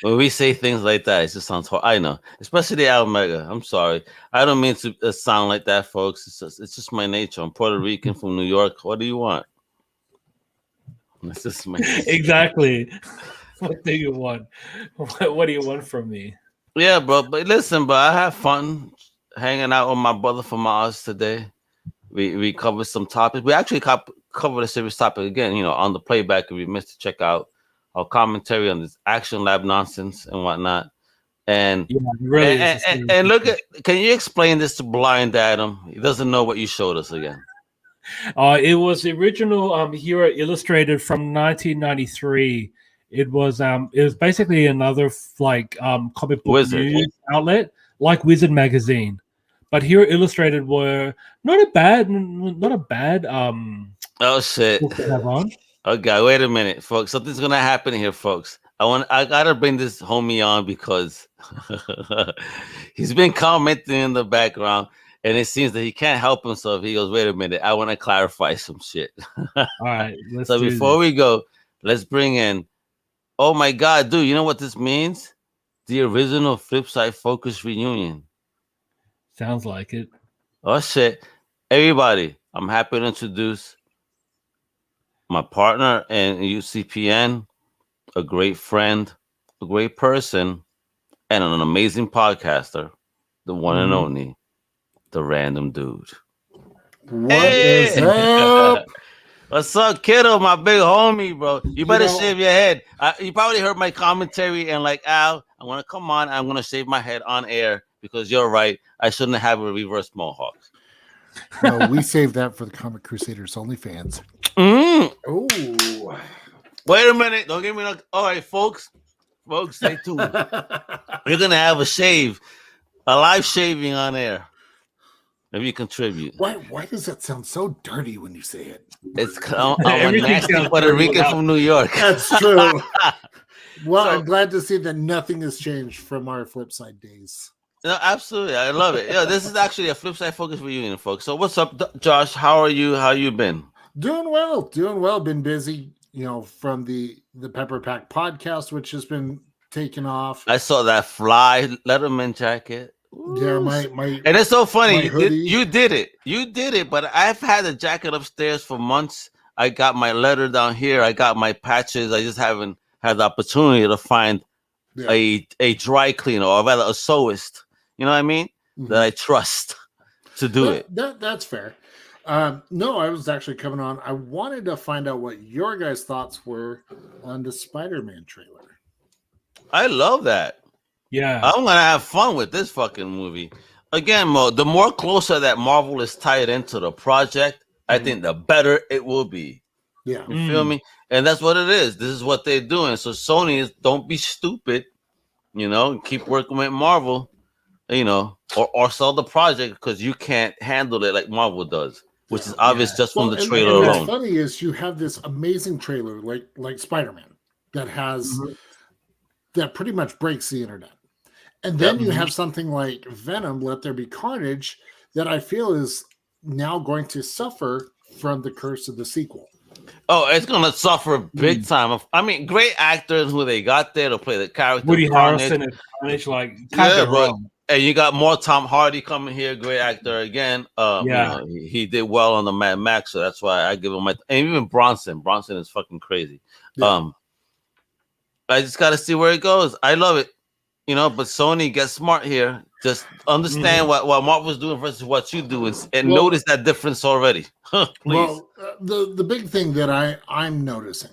When we say things like that, it just sounds horrible. I know, especially the Omega. I'm sorry. I don't mean to sound like that, folks. It's just my nature. I'm Puerto Rican from New York. What do you want? It's just my nature. Exactly. What do you want? What do you want from me? Yeah, bro. But listen, bro, I have fun hanging out with my brother from Mars today. We covered some topics. We actually covered a serious topic again, you know, on the playback. If you missed to check out our commentary on this Action Lab nonsense and whatnot. And and look at, can you explain this to blind Adam? He doesn't know what you showed us again. It was the original Hero Illustrated from 1993. It was basically another comic book news outlet like Wizard magazine. But Hero Illustrated were not a bad. Oh shit! Okay, wait a minute, folks. Something's gonna happen here, folks. I gotta bring this homie on because he's been commenting in the background, and it seems that he can't help himself. He goes, "Wait a minute, I want to clarify some shit." All right. So before we go, let's bring in. Oh my God, dude! You know what this means? The original Flipside Focus reunion. Sounds like it. Oh shit. Everybody, I'm happy to introduce my partner in UCPN, a great friend, a great person, and an amazing podcaster, the one and only, the Random Dude. What is up? What's up, kiddo? My big homie, bro. You better shave your head. You probably heard my commentary and like, Al, I want to come on. I'm going to shave my head on air because you're right. I shouldn't have a reverse mohawk. No, we saved that for the Comic Crusaders OnlyFans. Oh, wait a minute! Don't give me no. All right, folks, stay tuned. We're gonna have a shave, a live shaving on air. Maybe you contribute. Why does that sound so dirty when you say it? It's I'm a nasty Puerto Rican from New York. That's true. Well, I'm glad to see that nothing has changed from our flip side days. No, absolutely. I love it. Yeah, this is actually a flip side focus reunion, folks. So what's up, Josh? How are you? How you been? Doing well. Been busy, from the Pepper Pack podcast, which has been taken off. I saw that fly Letterman jacket. Ooh. Yeah, my and it's so funny. You did it. But I've had the jacket upstairs for months. I got my letter down here. I got my patches. I just haven't had the opportunity to find a dry cleaner or rather a sewist. You know what I mean? Mm-hmm. That I trust to do it. That's fair. No, I was actually coming on. I wanted to find out what your guys' thoughts were on the Spider-Man trailer. I love that. Yeah. I'm going to have fun with this fucking movie. Again, Mo, the more closer that Marvel is tied into the project, I think the better it will be. Yeah. You feel me? And that's what it is. This is what they're doing. So Sony is, don't be stupid, keep working with Marvel, or sell the project because you can't handle it like Marvel does, which is obvious just from the trailer alone. What's funny is you have this amazing trailer like Spider-Man that has that pretty much breaks the internet. And then you have something like Venom, Let There Be Carnage, that I feel is now going to suffer from the curse of the sequel. Oh, it's going to suffer big time. I mean, great actors who they got there to play the character. Woody Harrelson and Carnage, and you got more Tom Hardy coming here, great actor again. He did well on the Mad Max, so that's why I give him and even Bronson. Bronson is fucking crazy. Yeah. I just got to see where it goes. I love it. But Sony gets smart here. Just understand what Marvel's doing versus what you do, and notice that difference already. Please. Well, the big thing that I'm noticing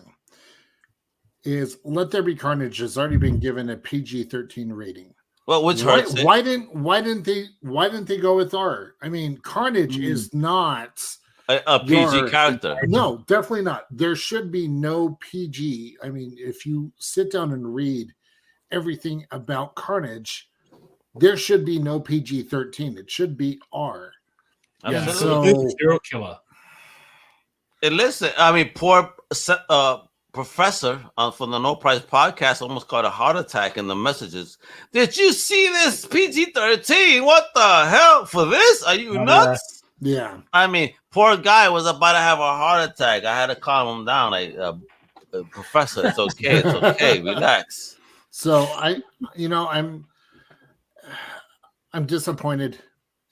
is Let There Be Carnage has already been given a PG-13 rating. Well, which hurts. Why didn't they go with R? I mean, Carnage is not a PG character. No, definitely not. There should be no PG. I mean, if you sit down and read everything about Carnage, there should be no PG-13. It should be R. Yeah, so serial killer. And listen, I mean, poor professor from the No Price podcast almost got a heart attack in the messages. Did you see this PG-13? What the hell for this? Are you nuts? Yeah. I mean, poor guy was about to have a heart attack. I had to calm him down. Like, professor, it's okay. It's okay. Relax. So I'm disappointed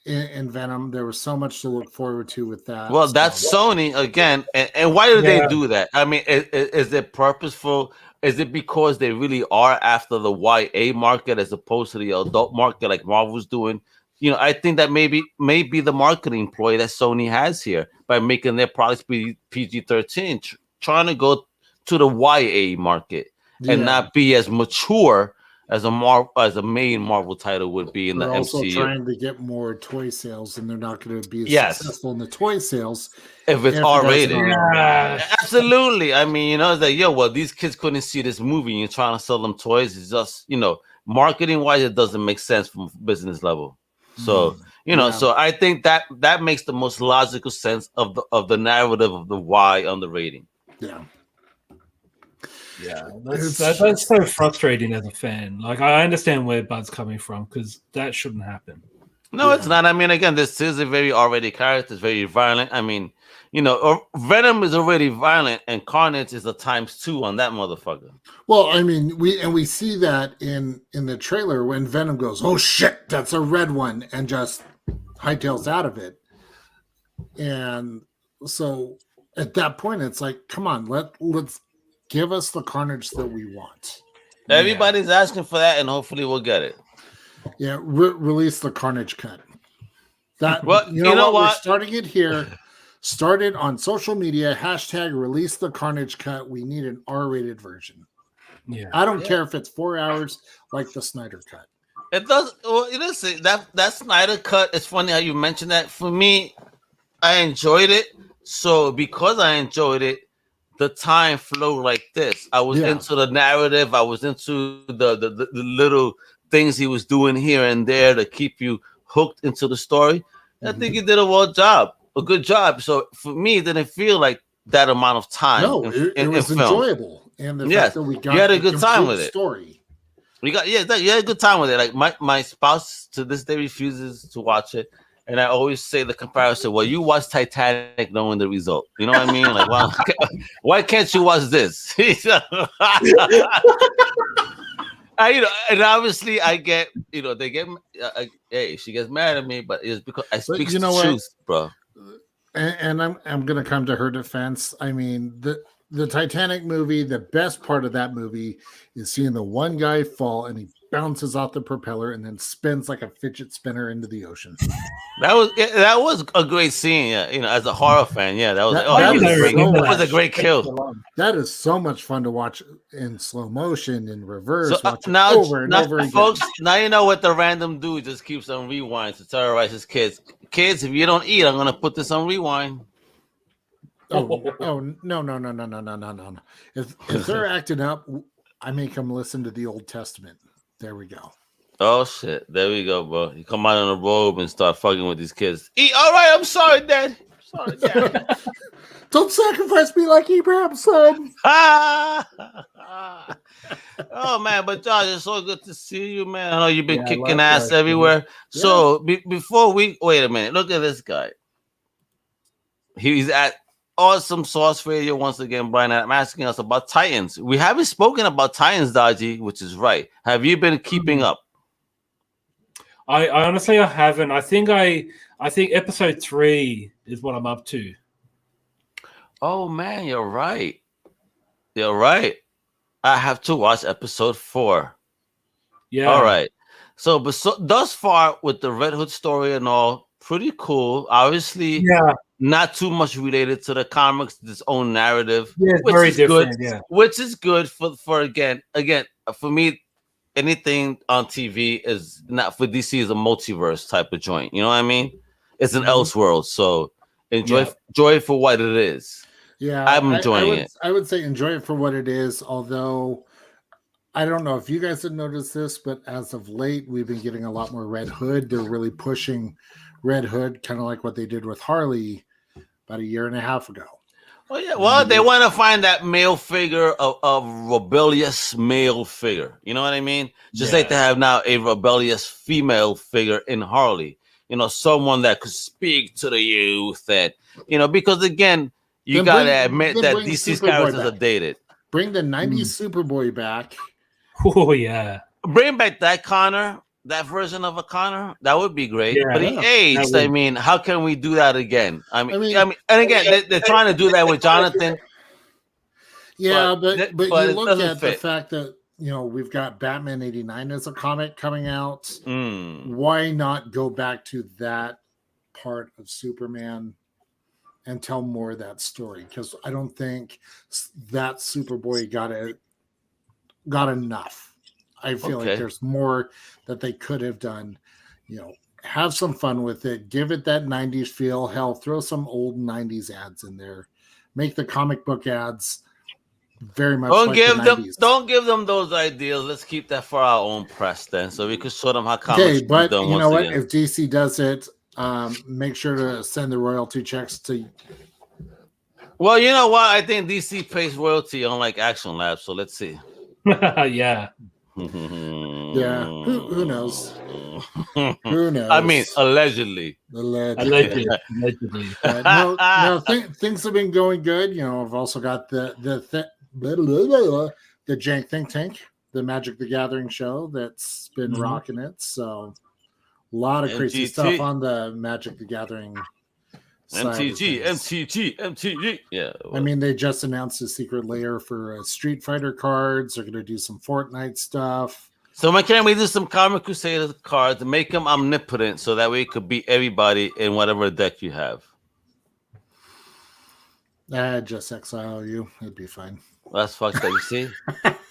in Venom. There was so much to look forward to with that. Well, that's Sony again. And why do they do that? I mean, is it purposeful? Is it because they really are after the YA market as opposed to the adult market like Marvel's doing? I think that maybe the marketing ploy that Sony has here by making their products be PG-13, trying to go to the YA market and not be as mature as a main Marvel title would be in the MCU. Also trying to get more toy sales, and they're not going to be as successful in the toy sales if it's R-rated. Absolutely. I mean, it's like, these kids couldn't see this movie, and you're trying to sell them toys. It's just, marketing wise, it doesn't make sense from a business level. So, so I think that makes the most logical sense of the narrative of the why on the rating. Yeah. Yeah, that's so frustrating as a fan. Like, I understand where Bud's coming from because that shouldn't happen. No, it's not. I mean, again, this is a very R-rated character. It's very violent. I mean, Venom is already violent, and Carnage is a ×2 on that motherfucker. Well, I mean, we see that in the trailer when Venom goes, "Oh shit, that's a red one," and just hightails out of it. And so at that point, it's like, come on, let's give us the Carnage that we want. Everybody's asking for that, and hopefully we'll get it. Yeah, release the Carnage cut. That you know what? We're starting it here. Start it on social media. # release the Carnage cut. We need an R-rated version. Yeah, I don't care if it's 4 hours like the Snyder cut. It does. Well, listen, that Snyder cut. It's funny how you mentioned that. For me, I enjoyed it. So because I enjoyed it, the time flowed like this. I was into the narrative. I was into the little things he was doing here and there to keep you hooked into the story. I think he did a good job. So for me, it didn't feel like that amount of time. No, it was enjoyable. And the fact that we got you had a good time with it. Story. You had a good time with it. Like my spouse to this day refuses to watch it. And I always say the comparison, well, you watch Titanic knowing the result. You know what I mean? Like, well, why can't you watch this? And obviously I get, they get, hey, she gets mad at me, but it's because I speak the truth, bro. And I'm going to come to her defense. I mean, the Titanic movie, the best part of that movie is seeing the one guy fall and he bounces off the propeller and then spins like a fidget spinner into the ocean. That was a great scene. Yeah, as a horror fan, that was a great kill. That is so much fun to watch in slow motion, in reverse. So, now, over and over again. Folks, now you know what the random dude just keeps on rewind to terrorize his kids. Kids, if you don't eat, I'm gonna put this on rewind. Oh no. If they're acting up, I make them listen to the Old Testament. There we go. Oh shit! There we go, bro. You come out in a robe and start fucking with these kids. Eat. All right, I'm sorry, Dad. Sorry, Dad. Don't sacrifice me like Abraham's son. Oh man, but Josh, it's so good to see you, man. I know you've been kicking ass everywhere. Yeah. So before we wait a minute, look at this guy. He's at Awesome Sauce Radio once again, Brian. I'm asking us about Titans. We haven't spoken about Titans, Dodgy, which is right. Have you been keeping up? I honestly I haven't. I think episode 3 is what I'm up to. Oh man, you're right. I have to watch episode 4. Yeah. All right. So thus far with the Red Hood story and all, pretty cool. Obviously, not too much related to the comics, its own narrative. Yeah, it's very different. Which is good for again for me. Anything on TV is not for DC is a multiverse type of joint. You know what I mean? It's an Elseworld, so enjoy it for what it is. Yeah, I'm enjoying it. I would say enjoy it for what it is. Although I don't know if you guys have noticed this, but as of late, we've been getting a lot more Red Hood. They're really pushing Red Hood, kind of like what they did with Harley about a year and a half ago. Well, yeah. Well, they want to find that male figure of rebellious male figure. You know what I mean? Just like they have now a rebellious female figure in Harley. Someone that could speak to the youth. That because again, you gotta admit that DC's characters are dated. Bring the '90s Superboy back. Oh yeah. Bring back that Connor. That version of a Connor, that would be great. But he aged. I mean, how can we do that again? I mean, and again, they're trying to do that with Jonathan. Yeah, but you look at the fact that we've got Batman '89 as a comic coming out. Why not go back to that part of Superman and tell more of that story? Because I don't think that Superboy got enough. I feel like there's more that they could have done. Have some fun with it. Give it that 90s feel. Hell, throw some old 90s ads in there. Make the comic book ads very much Don't give them those ideas. Let's keep that for our own press then, so we can show them how comics are done. But you know what? If DC does it, make sure to send the royalty checks to. Well, you know what? I think DC pays royalty unlike Action Lab, so let's see. Yeah. Yeah, who knows? Who knows? I mean, allegedly. Allegedly. No, things have been going good. I've also got the Jank Think Tank, the Magic the Gathering show that's been rocking it. So A lot of crazy MTG. stuff on the Magic the Gathering side of things. MTG. Yeah. I mean, they just announced a secret layer for Street Fighter cards. They're going to do some Fortnite stuff. So why can't we do some Comic Crusaders cards to make them omnipotent so that way it could beat everybody in whatever deck you have? Just exile you. It'd be fine. That's fucked up. You see?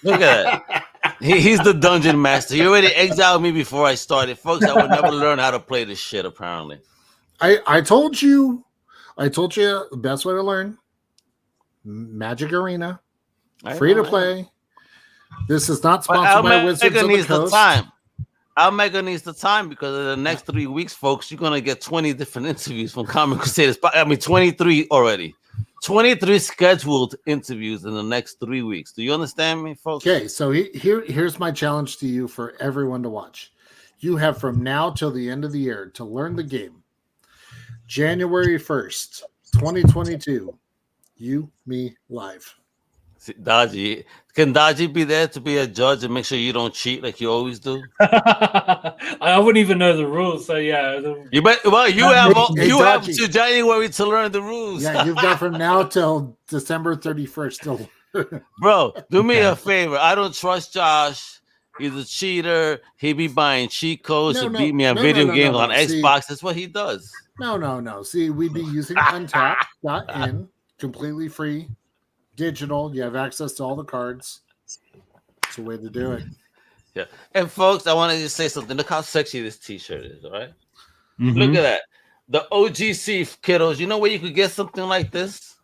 Look at that. He's the dungeon master. He already exiled me before I started. Folks, I would never learn how to play this shit, apparently. I told you the best way to learn. Magic Arena. Free to play. This is not sponsored by Wizards of the Coast. Almega needs the time because in the next 3 weeks, folks, you're going to get 20 different interviews from Comic Crusaders. 23 already. 23 scheduled interviews in the next 3 weeks. Do you understand me, folks? Okay, so here's my challenge to you for everyone to watch. You have from now till the end of the year to learn the game. January 1st, 2022. You, me, live. Dodgy. Can Dodgy be there to be a judge and make sure you don't cheat like you always do? I wouldn't even know the rules, so yeah. You have to January to learn the rules. Yeah, you've got from now till December 31st. Bro, do me a favor. I don't trust Josh. He's a cheater. He be buying cheat codes to beat me on video games on Xbox. That's what he does. No. See, we'd be using untap.in, completely free. Digital, you have access to all the cards. It's a way to do it. Yeah. And folks, I want to just say something. Look how sexy this t-shirt is, all right? Mm-hmm. Look at that. The OGC kiddos. You know where you could get something like this?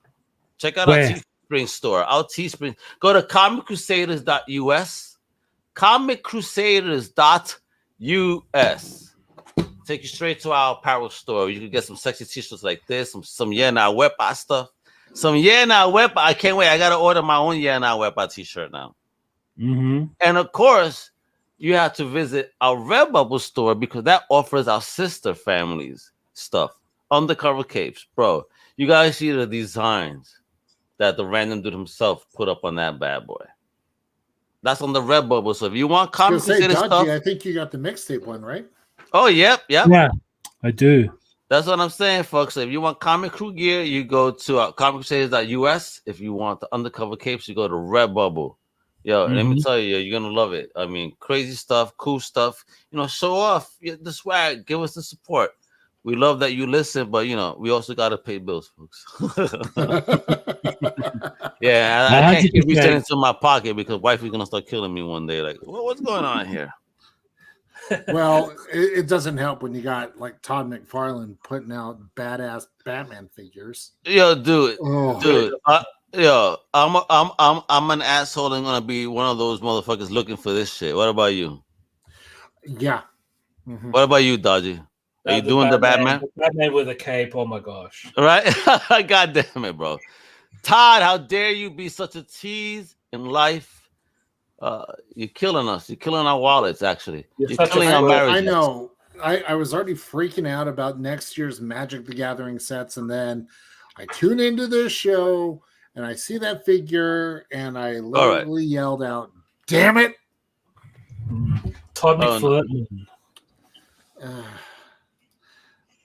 Check out our Teespring store. Our Teespring. Go to comiccrusaders.us. Comiccrusaders.us. Take you straight to our apparel store. You can get some sexy t-shirts like this, some Wepa stuff. Wepa. I can't wait. I got to order my own Wepa t-shirt now. Mm-hmm. And of course, you have to visit our Redbubble store because that offers our sister families stuff. Undercover capes. Bro, you guys see the designs that the random dude himself put up on that bad boy. That's on the Redbubble. So if you want Comic Crusaders stuff. I think you got the mixtape one, right? Oh, yep. Yeah, I do. That's what I'm saying, folks. So if you want Comic Crew gear, you go to comiccrusaders.us. If you want the undercover capes, you go to Redbubble. Yo, let me tell you, you're going to love it. I mean, crazy stuff, cool stuff. Show off the swag. Give us the support. We love that you listen, but, we also got to pay bills, folks. Yeah, I can't keep reaching into my pocket because wife is going to start killing me one day. Like, what's going on here? Well, it doesn't help when you got like Todd McFarlane putting out badass Batman figures. Yo, dude. I'm an asshole and gonna be one of those motherfuckers looking for this shit. What about you? Yeah. Mm-hmm. What about you, Dodgy? Are you doing the Batman? The Batman with a cape. Oh my gosh! Right? God damn it, bro. Todd, how dare you be such a tease in life? You're killing us. You're killing our wallets, actually. You're killing our marriages. I know. I was already freaking out about next year's Magic the Gathering sets, and then I tune into this show, and I see that figure, and I literally yelled out, "Damn it!" Todd McFarlane.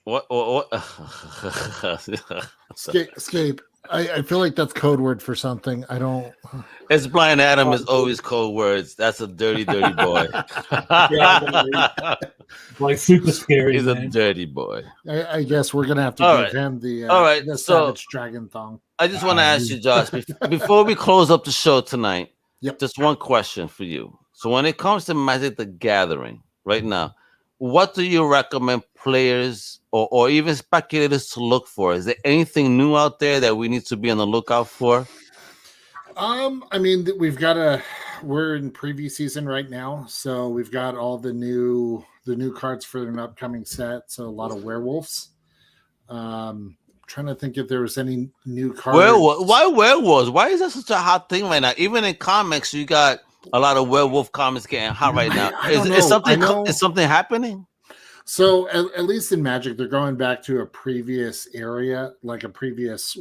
What? Escape. I feel like that's code word for something. I don't. It's Blind Adam is always code words. That's a dirty boy. Like super scary. He's a dirty boy. I guess we're gonna have to give him the Savage Dragon thong. I just want to ask you, Josh, before we close up the show tonight. Yep. Just one question for you. So when it comes to Magic the Gathering, right now, what do you recommend players or even speculators to look for? Is there anything new out there that we need to be on the lookout for? I mean, we're in preview season right now, so we've got all the new cards for an upcoming set. So a lot of werewolves. Trying to think if there was any new cards. Why werewolves? Why is that such a hot thing right now? Even in comics, you got a lot of werewolf comics getting hot right now. Is something happening? So at least in Magic, they're going back to a previous area, like a previous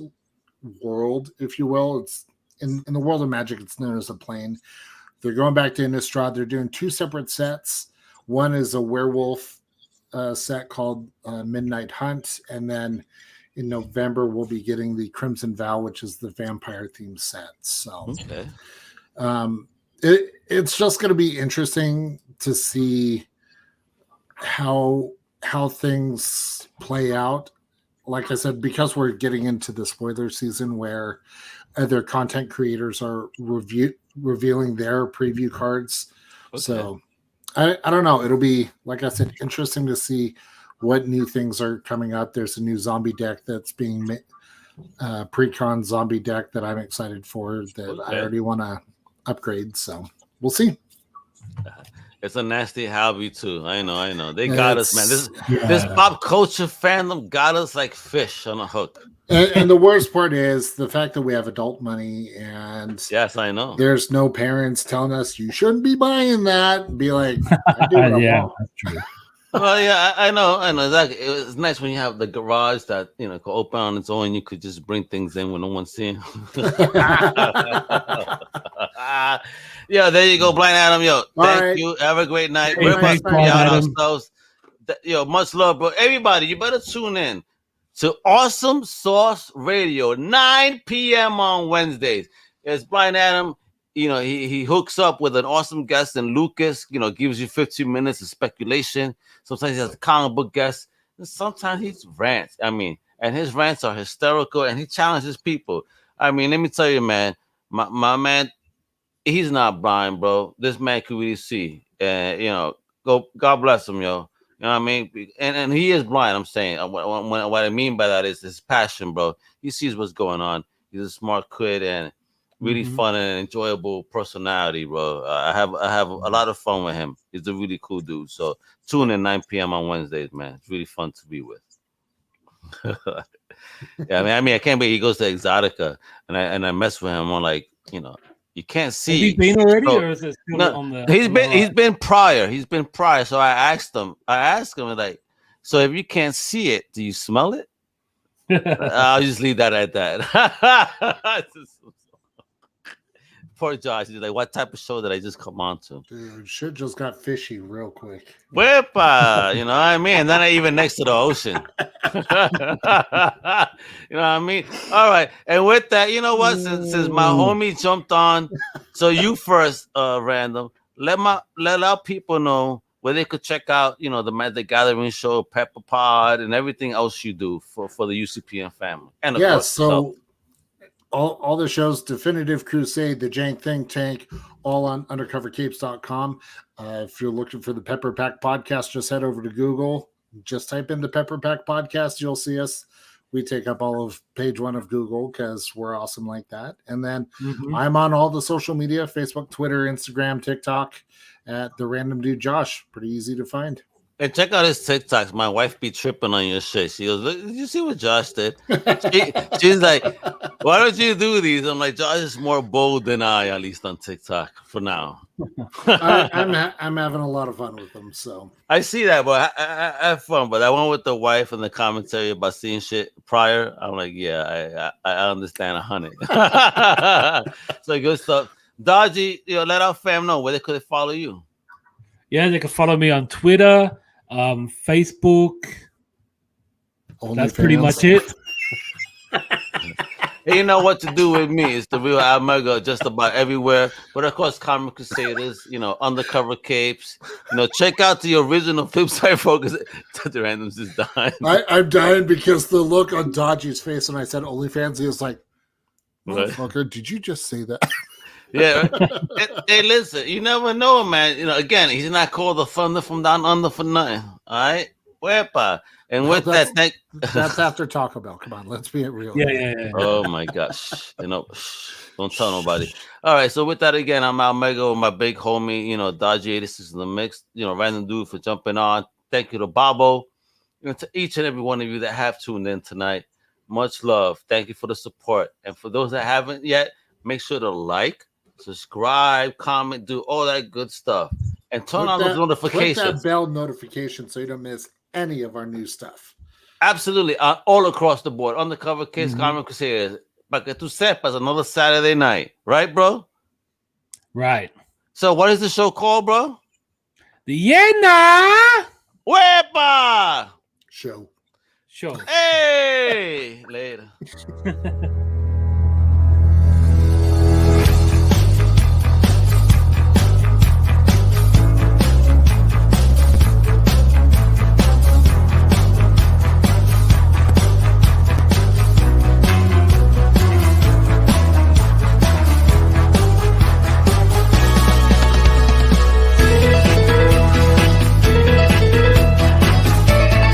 world, if you will. It's in the world of Magic, it's known as a plane. They're going back to Innistrad. They're doing two separate sets. One is a werewolf set called Midnight Hunt, and then in November we'll be getting the Crimson Vow, which is the vampire themed set. So it's just going to be interesting to see how things play out. Like I said, because we're getting into the spoiler season where other content creators are revealing their preview cards. So I don't know. It'll be, like I said, interesting to see what new things are coming up. There's a new zombie deck that's being made, pre-con zombie deck that I'm excited for that I already want to upgrade. So we'll see. It's a nasty hobby too. I know. They got us, man. This pop culture fandom got us like fish on a hook. And the worst part is the fact that we have adult money, and yes, I know. There's no parents telling us you shouldn't be buying that. Be like, I do what I want. That's true. Well, yeah, I know. Exactly. It's nice when you have the garage that could open on its own. You could just bring things in when no one's seeing. Yeah, there you go, Blind Adam. Yo, thank you. Have a great night. We're about to be out ourselves. Much love, bro. Everybody, you better tune in to Awesome Sauce Radio, 9 p.m. on Wednesdays. It's Blind Adam. He hooks up with an awesome guest, and Lucas, gives you 15 minutes of speculation. Sometimes he has a comic book guest, and sometimes he rants. And his rants are hysterical, and he challenges people. Let me tell you, man, my man, he's not blind, bro. This man can really see. And, God bless him, yo. You know what I mean? And he is blind, I'm saying. What I mean by that is his passion, bro. He sees what's going on. He's a smart kid and really fun and enjoyable personality, bro. I have a lot of fun with him. He's a really cool dude. So tune in 9 p.m. on Wednesdays, man. It's really fun to be with. Yeah, I can't believe he goes to Exotica and I mess with him on you can't see. Has he been already, or is it still on the? He's been prior. He's been prior. So I asked him like, so if you can't see it, do you smell it? I'll just leave that at that. Poor Josh. He's like, what type of show did I just come on to? Dude, shit just got fishy real quick. Wepa, you know what I mean? And then I even next to the ocean. You know what I mean? All right. And with that, you know what? Since my homie jumped on, so you first, Random, let our people know where they could check out, the Magic Gathering show, Pepper Pod, and everything else you do for the UCPN family. And of course, so all the shows, Definitive Crusade, the Jank Think Tank, all on undercovercapes.com. If you're looking for the Pepper Pack Podcast, just head over to Google. Just type in the Pepper Pack Podcast. You'll see us. We take up all of page 1 of Google because we're awesome like that. And then I'm on all the social media, Facebook, Twitter, Instagram, TikTok, at the Random Dude Josh. Pretty easy to find. And check out his TikToks. My wife be tripping on your shit. She goes, "Did you see what Josh did?" She's like, "Why don't you do these?" I'm like, "Josh is more bold than I, at least on TikTok for now." I'm having a lot of fun with them. So I see that, but I have fun. But that one with the wife and the commentary about seeing shit prior, I'm like, yeah, I understand 100. So good stuff. Dodgy, let our fam know where they could follow you. Yeah, they can follow me on Twitter. Facebook. That's pretty much it. You know what to do with me. It's the real Almega just about everywhere. But of course, Comic Crusaders, Undercover Capes. Check out the original flip side focus. The randoms is dying. I'm dying because the look on Dodgy's face when I said OnlyFans, he was like, "Motherfucker, did you just say that?" Yeah. Hey, listen, you never know, man. Again, he's not called the Thunder from Down Under for nothing. All right? Wepa. And with that, that's after Taco Bell. Come on, let's be real. Yeah. Oh my gosh. Don't tell nobody. All right, so with that again, I'm Almega with my big homie, Dodgy 86 in the mix, Random Dude for jumping on. Thank you to Bobo. To each and every one of you that have tuned in tonight. Much love. Thank you for the support. And for those that haven't yet, make sure to like, subscribe, comment, do all that good stuff, and turn on those notifications. Click that bell notification so you don't miss any of our new stuff. Absolutely, all across the board. Undercover Kids, Comic Crusaders. Para que tú sepas, another Saturday night, right, bro? Right. So, what is the show called, bro? The Yena. Wepa! Sure. Hey! Later.